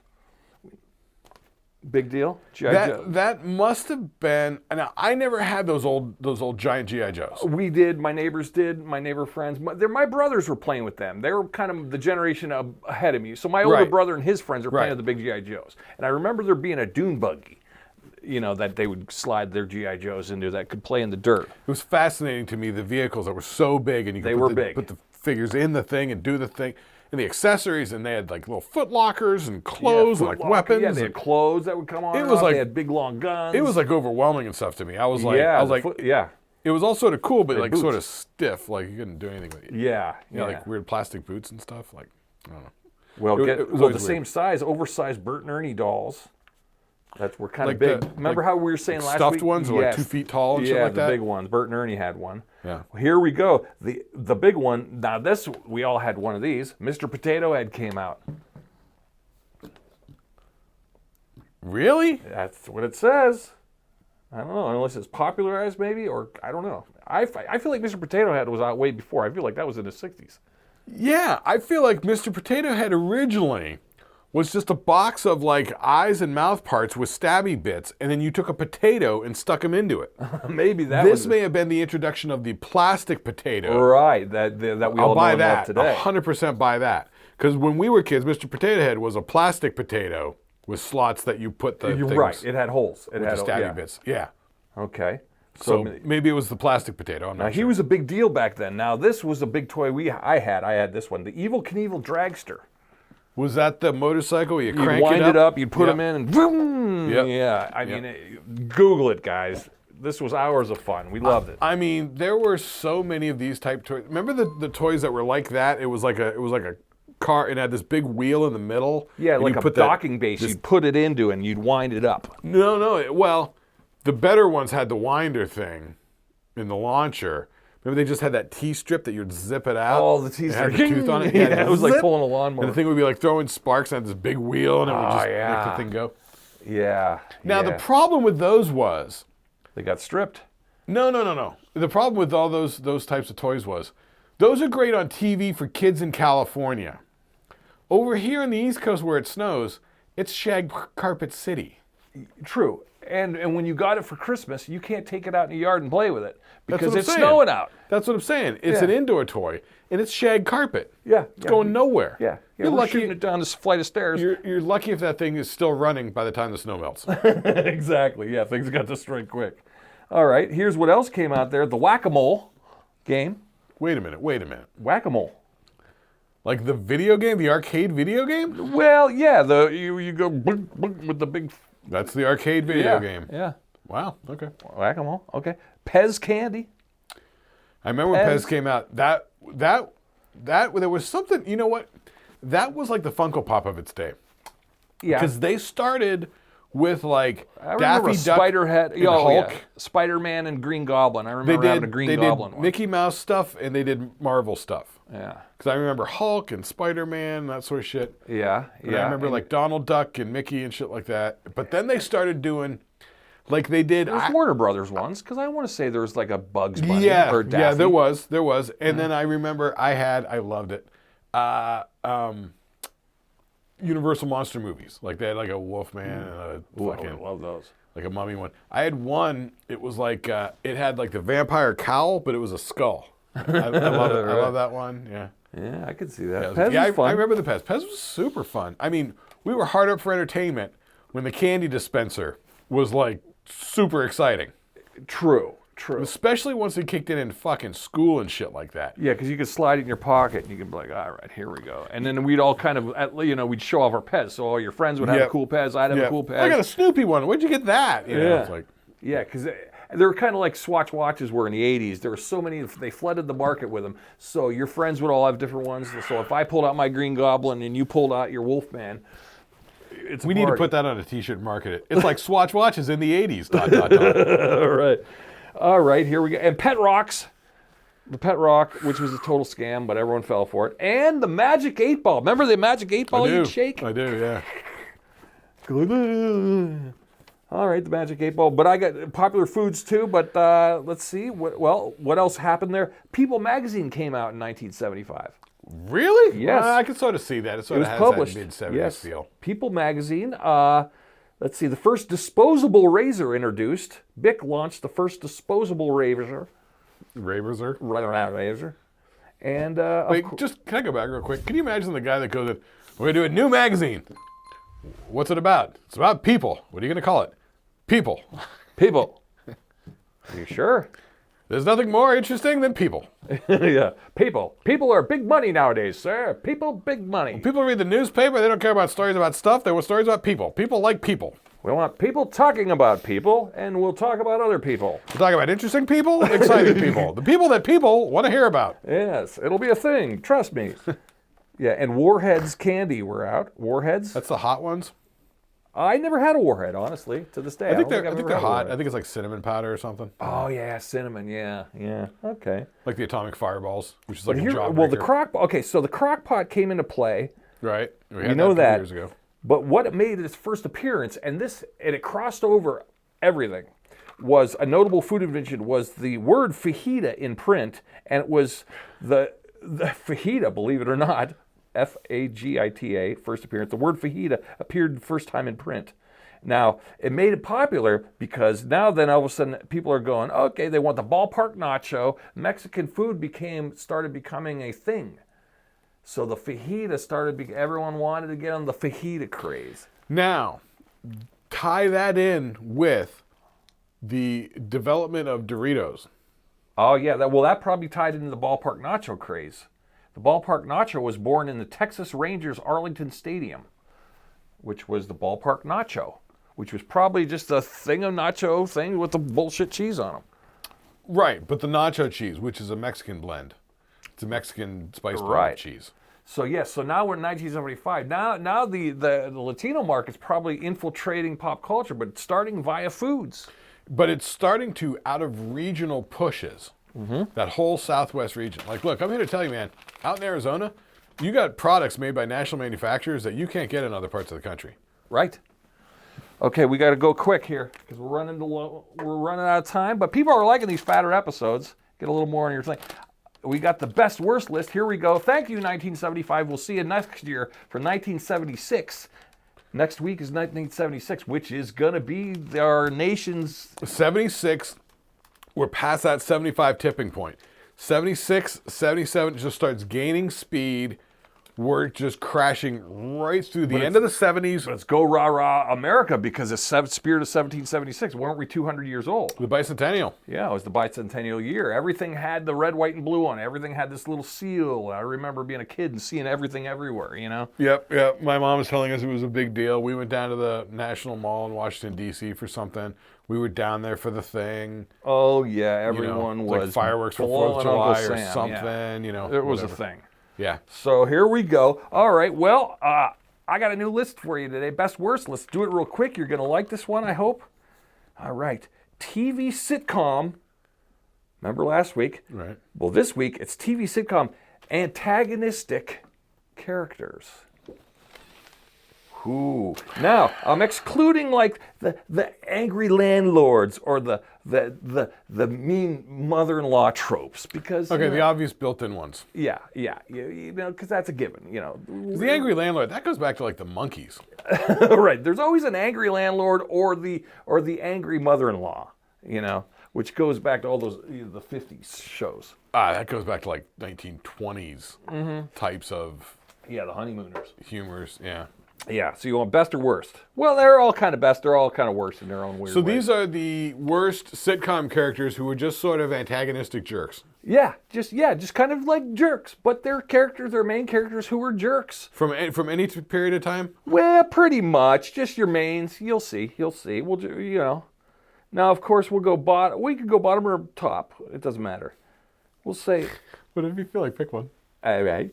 Big deal. G.I. Joe. That must have been. Now I never had those old giant GI Joes. We did. My neighbors did. My neighbor friends. My brothers were playing with them. They were kind of the generation ahead of me. So my older Right. brother and his friends were playing Right. with the big G.I. Joes. And I remember there being a dune buggy, you know, that they would slide their G.I. Joes into that could play in the dirt. It was fascinating to me, the vehicles that were so big and you could put the figures in the thing and do the thing. And the accessories, and they had like little foot lockers and clothes and like weapons. Yeah, they had clothes that would come on. It was like- they had big long guns. It was like overwhelming and stuff to me. I was like, yeah, it was all sort of cool, but They had like boots. sort of stiff. Like you couldn't do anything with it. yeah. You know, like weird plastic boots and stuff. Like, I don't know. Well, it was the always same weird. size, oversized Bert and Ernie dolls. That were kind Like of big. the- Remember like how we were saying last stuffed week? ones, or like Yes. 2 feet tall and shit yeah, like that? the big ones. Bert and Ernie had one. Yeah. Well, here we go. The big one. Now this, we all had one of these. Mr. Potato Head came out. Really? That's what it says. I don't know, unless it's popularized maybe, or I don't know. I feel like Mr. Potato Head was out way before. I feel like that was in the 60s. Yeah, I feel like Mr. Potato Head originally was just a box of like eyes and mouth parts with stabby bits, and then you took a potato and stuck them into it. Maybe that This was may have been the introduction of the plastic potato. right. That we all I'll know buy and love that. today. 100% buy that. Because when we were kids, Mr. Potato Head was a plastic potato with slots that you put the You're things right. It had holes. It with had the stabby yeah. bits. Yeah. Okay. So maybe it was the plastic potato. I'm Now not he sure. was a big deal back then. Now this was a big toy I had. I had this one, the Evil Knievel Dragster. Was that the motorcycle? You You'd crank wind it up, you'd put them in, and boom! Yep. Yeah, I mean, Google it, guys. This was hours of fun. We loved it. I mean, there were so many of these type toys. Remember the toys that were like that? It was like a car. It had this big wheel in the middle. Yeah, and like you a put docking base. You'd put it into, and you'd wind it up. No. Well, the better ones had the winder thing in the launcher. Remember they just had that T-strip that you'd zip it out? Oh, the T-strip. It had the tooth on it. Yeah, it was like zip. pulling a lawnmower. And the thing would be like throwing sparks and had this big wheel and it would just make yeah. the thing go. Yeah. Now, yeah. the problem with those was... They got stripped. No. The problem with all those types of toys was, those are great on TV for kids in California. Over here on the East Coast where it snows, it's shag carpet city. True. And when you got it for Christmas, you can't take it out in the yard and play with it That's because what I'm it's saying. snowing out. That's what I'm saying. It's Yeah. an indoor toy, and it's shag carpet. Yeah. It's going nowhere. Yeah. You're We're lucky. shooting it down this flight of stairs. You're lucky if that thing is still running by the time the snow melts. Exactly. Yeah, things got destroyed quick. All right, here's what else came out there. The Whack-A-Mole game. Wait a minute. Whack-A-Mole. Like the video game, the arcade video game? Well, yeah, you go with the big... That's the arcade video game. Yeah. Wow. Okay. Whack-a-mole. Okay. Pez candy. I remember when Pez came out. That there was something. You know what? That was like the Funko Pop of its day. Yeah. Because they started with like I remember Daffy Duck Spiderhead, and Hulk. Yeah. Spider-Man and Green Goblin. I remember having a Green Goblin one. Mickey Mouse stuff and they did Marvel stuff. Yeah. Because I remember Hulk and Spider-Man, that sort of shit. Yeah. And I remember like Donald Duck and Mickey and shit like that. But then they started doing, like they did. There's Warner Brothers ones, because I want to say there was like a Bugs Bunny or Daffy. Yeah, there was. And then I remember I loved it. Universal monster movies. Like they had like a Wolfman and a fucking, I love those. like a mummy one. I had one, it was like, it had like the vampire cowl, but it was a skull. I love it. I love that one, yeah. Yeah, I could see that. Yeah, Pez was fun. I remember the Pez. Pez was super fun. I mean, we were hard up for entertainment when the candy dispenser was like super exciting. True. Especially once it kicked in fucking school and shit like that. Yeah, because you could slide it in your pocket and you could be like, all right, here we go. And then we'd all kind of, we'd show off our Pez. So all your friends would have a cool Pez. I'd have a cool Pez. I got a Snoopy one. Where'd you get that? You know, it's like, yeah, because they were kind of like Swatch watches were in the 80s. There were so many, they flooded the market with them. So your friends would all have different ones. So if I pulled out my Green Goblin and you pulled out your Wolfman, it's a we need to put that on a t-shirt and market it. It's like Swatch watches in the 80s. All right. All right, here we go. And Pet Rocks. The Pet Rock, which was a total scam, but everyone fell for it. And the Magic 8 Ball. Remember the Magic 8 Ball you'd shake? I do, yeah. All right, the Magic 8 Ball. But I got popular foods too, but let's see. What else happened there? People magazine came out in 1975. Really? Yes. I can sort of see that. It sort of has published. that mid-70s Yes. feel. People magazine. Let's see. The first disposable razor introduced. Bic launched the first disposable razor. Razor. And wait, just can I go back real quick? Can you imagine the guy that goes, "We're gonna do a new magazine. What's it about? It's about people. What are you gonna call it? People. People. Are you sure? There's nothing more interesting than people. Yeah. People. People are big money nowadays, sir. People, big money. When people read the newspaper, they don't care about stories about stuff. They want stories about people. People like people. We want people talking about people, and we'll talk about other people. We'll talk about interesting people, exciting people. The people that people want to hear about. Yes, it'll be a thing. Trust me. Yeah, and Warheads candy were out. Warheads. That's the hot ones. I never had a Warhead, honestly, to this day. I think don't they're I've ever had a hot. Warhead. I think it's like cinnamon powder or something. Oh yeah, cinnamon. Yeah. Okay. Like the atomic fireballs, which is like But a jawbreaker. well, the crock. Okay, so the crock pot came into play. Right. We had You know that a that. couple years ago. But what it made its first appearance, and it crossed over everything, was a notable food invention was the word fajita in print, and it was the fajita, believe it or not, F-A-G-I-T-A, first appearance. The word fajita appeared first time in print. Now, it made it popular because now then all of a sudden people are going, okay, they want the ballpark nacho. Mexican food started becoming a thing. So the fajita everyone wanted to get on the fajita craze. Now, tie that in with the development of Doritos. Oh yeah, that probably tied into the ballpark nacho craze. The ballpark nacho was born in the Texas Rangers Arlington Stadium, which was the ballpark nacho, which was probably just a thing of nacho thing with the bullshit cheese on them. Right, but the nacho cheese, which is a Mexican blend. It's a Mexican spice blend of cheese. So yes, so now we're in 1975. Now the Latino market's probably infiltrating pop culture, but it's starting via foods. But it's starting to, out of regional pushes, that whole Southwest region. Like, look, I'm here to tell you, man, out in Arizona, you got products made by national manufacturers that you can't get in other parts of the country. Right. Okay, we got to go quick here because we're running out of time. But people are liking these fatter episodes. Get a little more on your thing. We got the best worst list. Here we go. Thank you, 1975. We'll see you next year for 1976. Next week is 1976, which is going to be our nation's... 76, we're past that 75 tipping point. 76, 77 just starts gaining speed. we're just crashing right through the end of the 70s. Let's go rah-rah America because the spirit of 1776. Weren't we 200 years old? The bicentennial. Yeah, it was the bicentennial year. Everything had the red, white, and blue on it. Everything had this little seal. I remember being a kid and seeing everything everywhere, you know? Yep. My mom was telling us it was a big deal. We went down to the National Mall in Washington, D.C. for something. We were down there for the thing. Oh, yeah, everyone was like fireworks for 4th of July or something, you know. It was whatever. a thing. Yeah. So here we go. All right, well, I got a new list for you today. Best, worst. Let's do it real quick. You're going to like this one, I hope. All right. TV sitcom. Remember last week? Right. Well, this week, it's TV sitcom antagonistic characters. Ooh. Now, I'm excluding like the angry landlords or the mean mother-in-law tropes because Okay, the obvious built-in ones. yeah, you know, because that's a given, you know. The angry landlord, that goes back to like the Monkees. Right. There's always an angry landlord or the angry mother-in-law, you know, which goes back to all those the 50s shows. That goes back to like 1920s types of Yeah, the honeymooners. humors. Yeah. Yeah, so you want best or worst? Well, they're all kind of best. They're all kind of worst in their own weird So way. these are the worst sitcom characters who were just sort of antagonistic jerks. Yeah, just kind of like jerks, but they're characters, they're main characters who were jerks. From any period of time? Well, pretty much, just your mains. You'll see. We'll do, you know. Now, of course, we'll go bottom. We could go bottom or top. It doesn't matter. We'll say. Whatever you feel like, pick one. All right.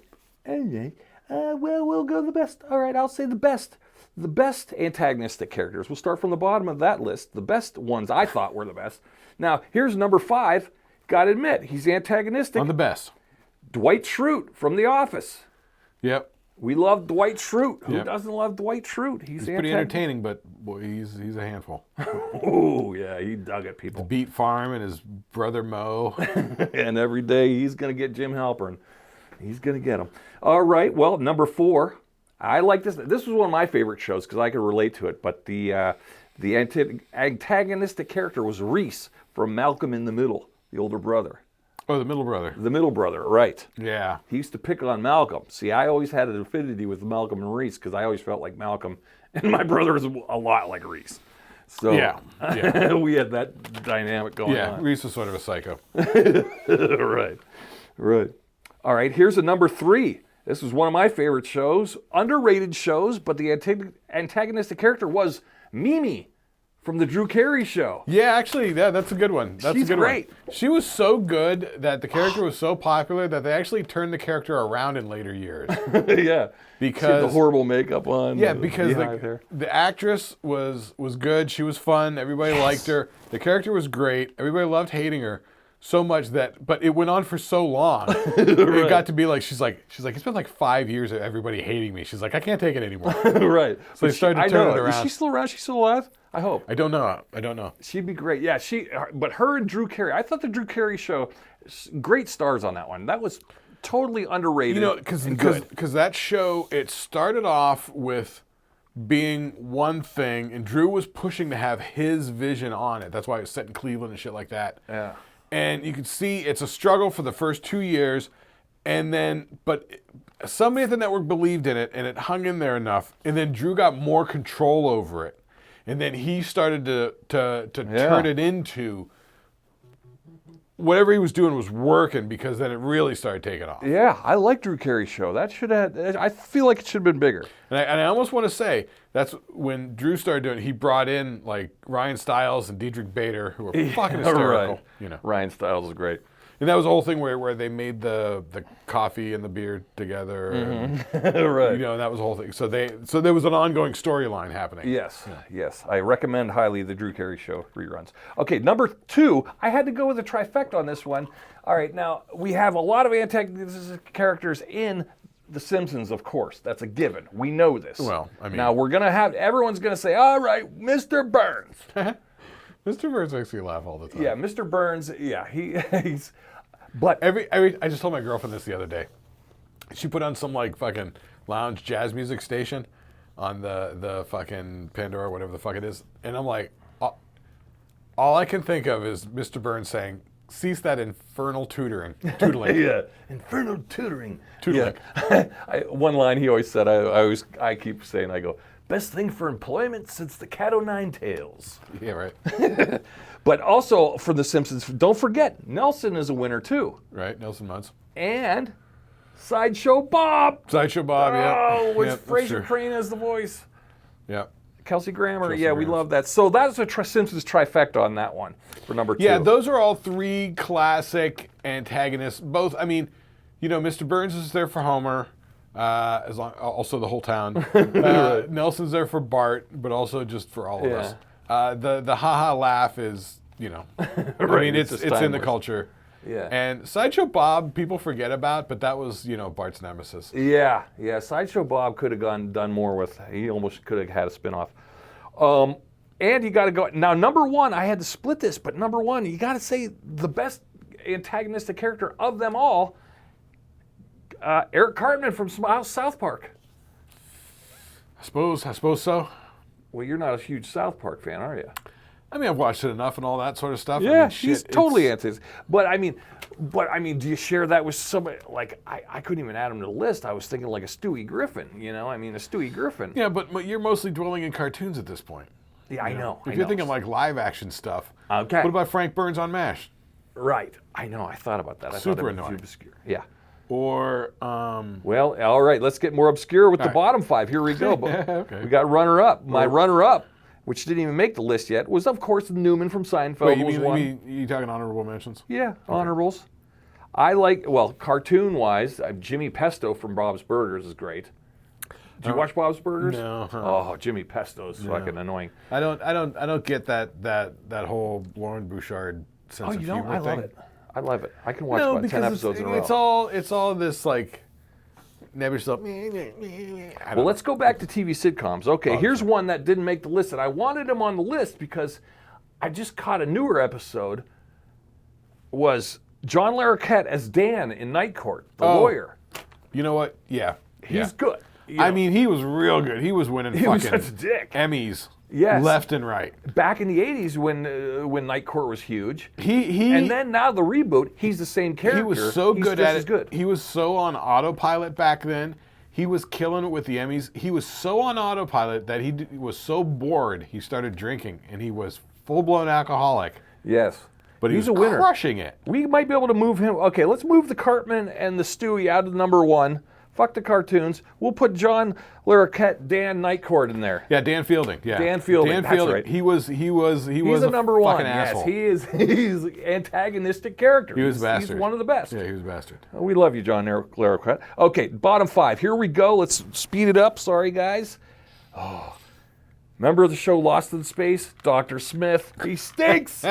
Well, we'll go the best. All right, I'll say the best. The best antagonistic characters. We'll start from the bottom of that list. The best ones I thought were the best. Now, here's number 5. Gotta admit, he's antagonistic. On the best. Dwight Schrute from The Office. Yep. We love Dwight Schrute. Who Yep. doesn't love Dwight Schrute? He's pretty entertaining, but boy, he's a handful. Oh, yeah, he dug at people. Beat Farm and his brother Moe. And every day he's going to get Jim Halpern. He's going to get him. All right, well, number 4. I like this. This was one of my favorite shows because I could relate to it. But the antagonistic character was Reese from Malcolm in the Middle, the older brother. Oh, the middle brother. The middle brother, right. Yeah. He used to pick on Malcolm. See, I always had an affinity with Malcolm and Reese because I always felt like Malcolm and my brother was a lot like Reese. So Yeah. we had that dynamic going Yeah, on. Reese is sort of a psycho. Right. All right, here's a number 3. This was one of my favorite shows, underrated shows, but the antagonistic character was Mimi from the Drew Carey Show. Yeah, actually, that's a good one. That's She's a good great. one. She was so good that the character was so popular that they actually turned the character around in later years. Yeah. She had Because the horrible makeup on. Yeah, the because beehive hair. the actress was good. She was fun. Everybody liked her. The character was great. Everybody loved hating her so much but it went on for so long. It got to be like she's like it's been like 5 years of everybody hating me. She's like, I can't take it anymore. Right. So they started to turn it around. Is she still around? She's still alive? I hope. I don't know. She'd be great. Yeah, but her and Drew Carey. I thought the Drew Carey Show, great stars on that one. That was totally underrated. You know, and good. because that show, it started off with being one thing, and Drew was pushing to have his vision on it. That's why it was set in Cleveland and shit like that. Yeah. And you can see it's a struggle for the first 2 years, but somebody at the network believed in it, and it hung in there enough, and then Drew got more control over it. And then he started to turn it into whatever he was doing was working, because then it really started taking off. Yeah, I like Drew Carey's show. That should have. I feel like it should have been bigger. And I almost want to say that's when Drew started doing it. He brought in like Ryan Stiles and Diedrich Bader, who were fucking hysterical. Right. You know, Ryan Stiles is great. and that was the whole thing where they made the coffee and the beer together. And, Right. you know, and that was the whole thing. So there was an ongoing storyline happening. Yes, yes. I recommend highly the Drew Carey Show reruns. Okay, number 2, I had to go with a trifecta on this one. All right, now, we have a lot of antagonistic characters in The Simpsons, of course. That's a given. We know this. Well, I mean... Now, everyone's going to say, all right, Mr. Burns. Mr. Burns makes me laugh all the time. Yeah, Mr. Burns, yeah, he's... But I just told my girlfriend this the other day. She put on some like fucking lounge jazz music station on the fucking Pandora, whatever the fuck it is, and I'm like, all I can think of is Mr. Burns saying, cease that infernal tootling. Yeah, infernal tutoring. Tootling. Yeah. One line he always said, I keep saying, I go, best thing for employment since the cat o' nine tails. Yeah, right. But also for The Simpsons, don't forget, Nelson is a winner too. Right, Nelson Muntz. And Sideshow Bob. Sideshow Bob, yeah. Oh, with Yeah, Fraser that's Crane as the voice. Yeah. Kelsey Grammer, Kelsey yeah, we Grammer. love that. So that's a Simpsons trifecta on that one for number 2. Yeah, those are all 3 classic antagonists. Both, I mean, Mr. Burns is there for Homer, also the whole town. Nelson's there for Bart, but also just for all of us. The ha-ha laugh is, I mean, it's in the culture. Yeah. And Sideshow Bob, people forget about, but that was, Bart's nemesis. Yeah. Sideshow Bob could have done more with. He almost could have had a spinoff. And you got to go now. Number 1, I had to split this, but number 1, you got to say the best antagonistic character of them all, Eric Cartman from South Park. I suppose so. Well, you're not a huge South Park fan, are you? I mean, I've watched it enough and all that sort of stuff. Yeah, I mean, he's shit, totally anti. But I mean, do you share that with somebody? Like, I couldn't even add him to the list. I was thinking like a Stewie Griffin. A Stewie Griffin. Yeah, but you're mostly dwelling in cartoons at this point. Yeah, I know. If you're thinking like live action stuff, okay. What about Frank Burns on MASH? Right. I know. I thought about that. I Super thought annoying. Obscure. Yeah. Or well, all right. Let's get more obscure with the bottom 5. Here we go. Okay. We got runner-up. My runner-up, which didn't even make the list yet, was of course Newman from Seinfeld. Wait, you talking honorable mentions? Yeah, okay. Honorables. I like, cartoon-wise, Jimmy Pesto from Bob's Burgers is great. Did you watch Bob's Burgers? No. Oh, Jimmy Pesto's fucking annoying. I don't get that whole Lauren Bouchard sense of humor thing. I love it. I can watch about 10 episodes in a row. It's all this like nebulous stuff. Well, let's go back to TV sitcoms. Okay, here's one that didn't make the list, and I wanted him on the list because I just caught a newer episode. Was John Larroquette as Dan in Night Court, the lawyer? You know what? Yeah, he's good. I mean, he was real good. He was winning fucking was such a dick. Emmys. Yes. Left and right. Back in the 80s when Night Court was huge. And then now the reboot, he's the same character. He was so good at it. Good. He was so on autopilot back then. He was killing it with the Emmys. He was so on autopilot that he was so bored he started drinking, and he was full-blown alcoholic. Yes. But he's a winner. Crushing it. We might be able to move him. Okay, let's move the Cartman and the Stewie out of number 1. Fuck the cartoons. We'll put John Larroquette, Dan Night Court in there. Yeah, Dan Fielding. Yeah, Dan Fielding. That's right. He was He's a number 1. Fucking asshole. Yes, he's antagonistic character. He was a bastard. He's one of the best. Yeah, he was a bastard. We love you, John Larroquette. Okay, bottom 5. Here we go. Let's speed it up. Sorry, guys. Oh, remember the show Lost in Space? Dr. Smith. He stinks.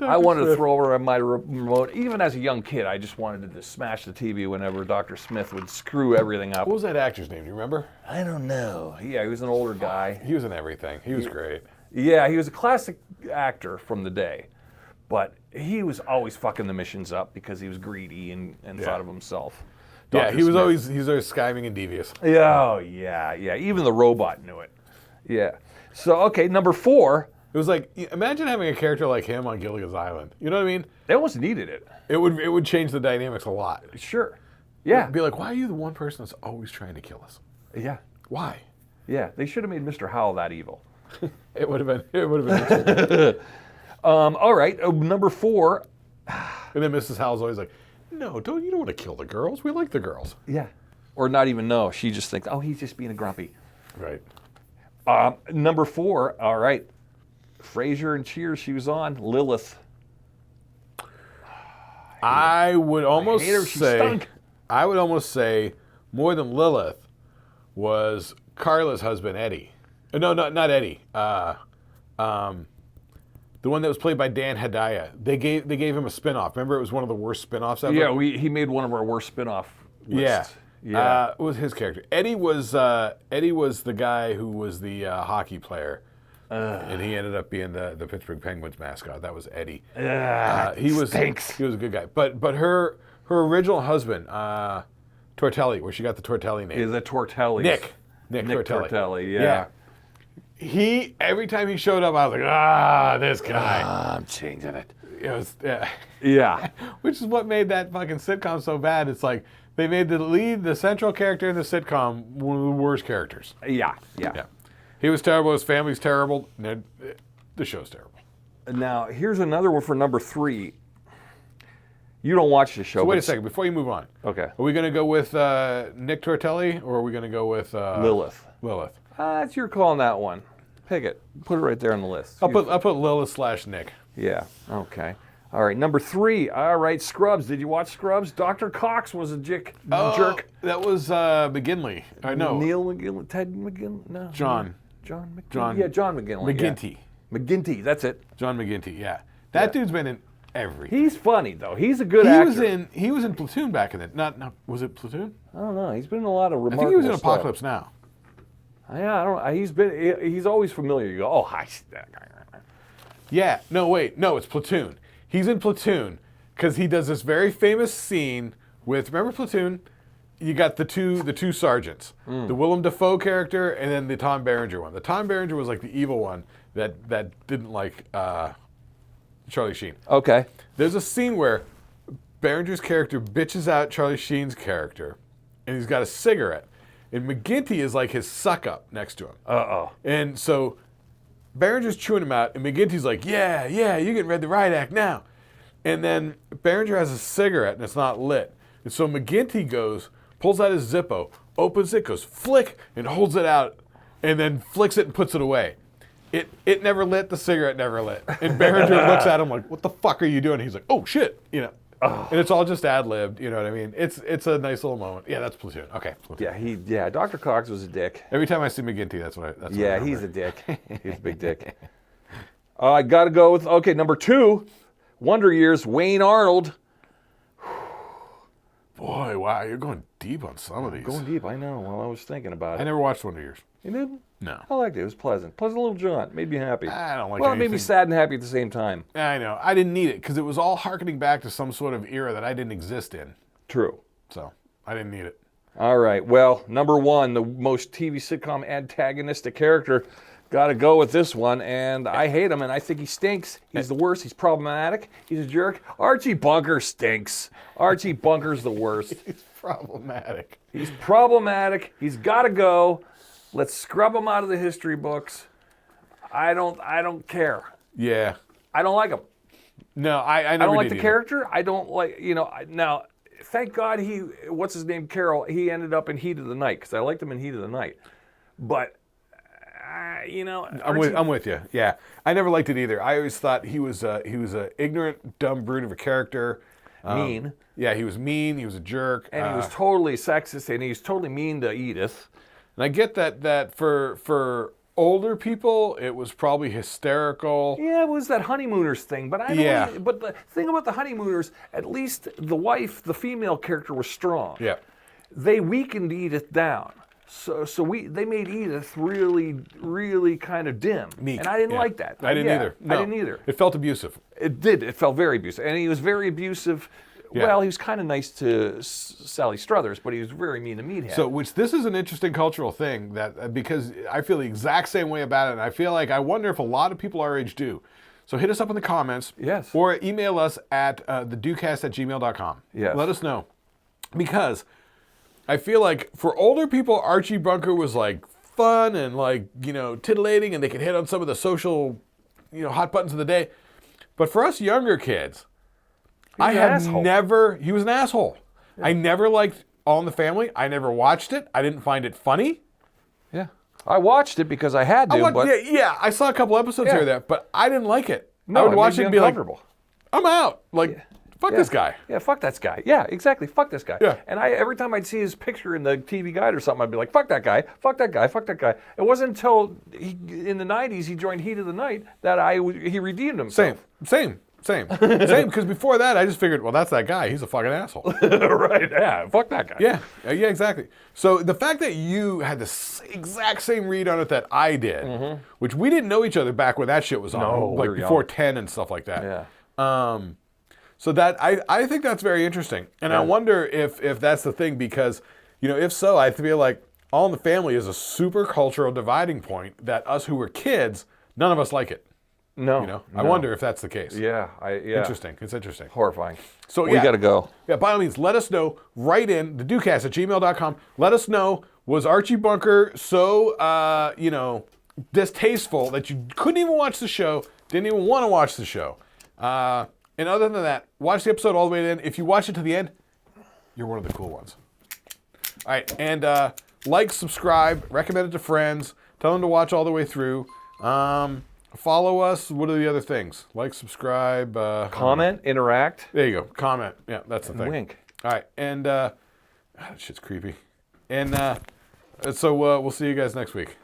I wanted to throw over my remote. Even as a young kid, I just wanted to just smash the TV whenever Dr. Smith would screw everything up. What was that actor's name? Do you remember? I don't know. Yeah, he was an older guy. He was in everything. He was great. Yeah, he was a classic actor from the day. But he was always fucking the missions up because he was greedy and thought of himself. Yeah, Dr. he was Smith. always scheming and devious. Oh, yeah. Even the robot knew it. Yeah. So, okay, number 4. It was like, imagine having a character like him on Gilligan's Island. You know what I mean? They almost needed it. It would change the dynamics a lot. Sure. Yeah. It'd be like, why are you the one person that's always trying to kill us? Yeah. Why? Yeah. They should have made Mr. Howell that evil. It would have been. All right. Number 4. And then Mrs. Howell's always like, no, you don't want to kill the girls. We like the girls. Yeah. Or not even know. She just thinks, oh, he's just being a grumpy. Right. Number 4. All right. Frasier and Cheers, she was on. Lilith. I would almost stunk. I would almost say more than Lilith was Carla's husband, Eddie. No, not Eddie. The one that was played by Dan Hedaya. They gave him a spinoff. Remember, it was one of the worst spinoffs ever. Yeah, he made one of our worst spinoff lists. Yeah. What was his character? Eddie was the guy who was the hockey player. And he ended up being the Pittsburgh Penguins mascot. That was Eddie. He was a good guy. But her original husband, Tortelli, where she got the Tortelli name. Is the Tortelli. Nick Tortelli, yeah. every time he showed up, I was like, this guy. I'm changing it. It was, yeah. Yeah. Which is what made that fucking sitcom so bad. It's like they made the central character in the sitcom, one of the worst characters. Yeah. He was terrible. His family's terrible. The show's terrible. Now, here's another one for number 3. You don't watch the show. So wait a second, before you move on. Okay. Are we going to go with Nick Tortelli, or are we going to go with Lilith. Lilith. It's your call on that one. Pick it. Put it right there on the list. I'll put Lilith / Nick. Yeah. Okay. All right. Number 3. All right. Scrubs. Did you watch Scrubs? Dr. Cox was a jerk. That was McGinley. No. Neil McGinley. Ted McGinley. No. John. John McGinley. John. Yeah, John McGinley. McGinty. Yeah. McGinty. That's it. John McGinty. Yeah. That dude's been in everything. He's funny though. He's a good actor. He was in Platoon back in it. Not was it Platoon? I don't know. He's been in a lot of remarkable I think he was in stuff. Apocalypse Now. Yeah, I don't. He's always familiar. You go, oh, hi. Yeah. No, wait. No, it's Platoon. He's in Platoon because he does this very famous scene with. Remember Platoon? You got the two sergeants, the Willem Dafoe character, and then the Tom Berenger one. The Tom Berenger was like the evil one that didn't like Charlie Sheen. Okay. There's a scene where Berenger's character bitches out Charlie Sheen's character, and he's got a cigarette. And McGinty is like his suck-up next to him. Uh-oh. And so Berenger's chewing him out, and McGinty's like, yeah, you're getting read the riot act now. And then Berenger has a cigarette, and it's not lit. And so McGinty pulls out his Zippo, opens it, goes flick, and holds it out, and then flicks it and puts it away. It never lit, the cigarette never lit. And Berenger looks at him like, what the fuck are you doing? He's like, oh, shit, And it's all just ad-libbed, you know what I mean? It's a nice little moment. Yeah, that's Platoon. Okay, Platoon. Yeah, Dr. Cox was a dick. Every time I see McGinty, that's what I remember. He's a dick. He's a big dick. I got to go with, number 2, Wonder Years, Wayne Arnold. Boy, wow, you're going deep on some of these. Going deep, I know. Well, I was thinking about it. I never watched Wonder Years. You didn't? No. I liked it. It was pleasant. Pleasant little jaunt. Made me happy. I don't like Well, anything. it made me sad and happy at the same time. I know. I didn't need it because it was all harkening back to some sort of era that I didn't exist in. True. So, I didn't need it. All right. Well, number 1, the most TV sitcom antagonistic character. Got to go with this one, and I hate him, and I think he stinks. He's the worst. He's problematic. He's a jerk. Archie Bunker stinks. Archie Bunker's the worst. He's problematic. He's problematic. He's got to go. Let's scrub him out of the history books. I don't care. Yeah. I don't like him. No, I never I don't like did the either. character. I don't like, now, thank God what's his name, Carol, he ended up in Heat of the Night, because I liked him in Heat of the Night. But, I'm with you. Yeah. I never liked it either. I always thought he was a ignorant, dumb brute of a character. Mean. Yeah, he was mean. He was a jerk. And he was totally sexist, and he was totally mean to Edith. And I get that for older people, it was probably hysterical. Yeah, it was that honeymooners thing, but I don't. Yeah. But the thing about the honeymooners, at least the wife, the female character, was strong. Yeah. They weakened Edith down, so they made Edith really, really kind of dim, Meek. and I didn't Yeah. like that. I didn't either. No. I didn't either. It felt abusive. It did. It felt very abusive, and he was very abusive. Yeah. Well, he was kind of nice to Sally Struthers, but he was very mean to Meathead. So, this is an interesting cultural thing that because I feel the exact same way about it, and I feel like I wonder if a lot of people our age do. So hit us up in the comments. Yes. Or email us at thedukast@gmail.com. Yes. Let us know. Because I feel like for older people, Archie Bunker was like fun and like, titillating, and they could hit on some of the social, hot buttons of the day. But for us younger kids, he was an asshole. Yeah. I never liked All in the Family. I never watched it. I didn't find it funny. Yeah. I watched it because I had to. I saw a couple episodes here or there, but I didn't like it. No, I would watch it and be like, uncomfortable. I'm out. Like, fuck this guy. Yeah, fuck that guy. Yeah, exactly. Fuck this guy. Yeah. And every time I'd see his picture in the TV guide or something, I'd be like, fuck that guy, fuck that guy, fuck that guy. It wasn't until in the 90s he joined Heat of the Night that he redeemed himself. Same, because before that, I just figured, well, that's that guy. He's a fucking asshole. Right, yeah, fuck that guy. Yeah, exactly. So the fact that you had the exact same read on it that I did, which we didn't know each other back when that shit was on, like before young. 10 and stuff like that. Yeah. So that I think that's very interesting. And I wonder if that's the thing because, if so, I feel like All in the Family is a super cultural dividing point that us who were kids, none of us like it. No. You know, I wonder if that's the case. Yeah. Interesting. It's interesting. Horrifying. So we got to go. Yeah, by all means, let us know. Write in thedukecast@gmail.com. Let us know, was Archie Bunker so, distasteful that you couldn't even watch the show, didn't even want to watch the show? And other than that, watch the episode all the way to the end. If you watch it to the end, you're one of the cool ones. All right, and like, subscribe, recommend it to friends, tell them to watch all the way through. Follow us. What are the other things? Like, subscribe. Comment, interact. There you go. Comment. Yeah, that's the thing. Wink. All right, and that shit's creepy. And so we'll see you guys next week.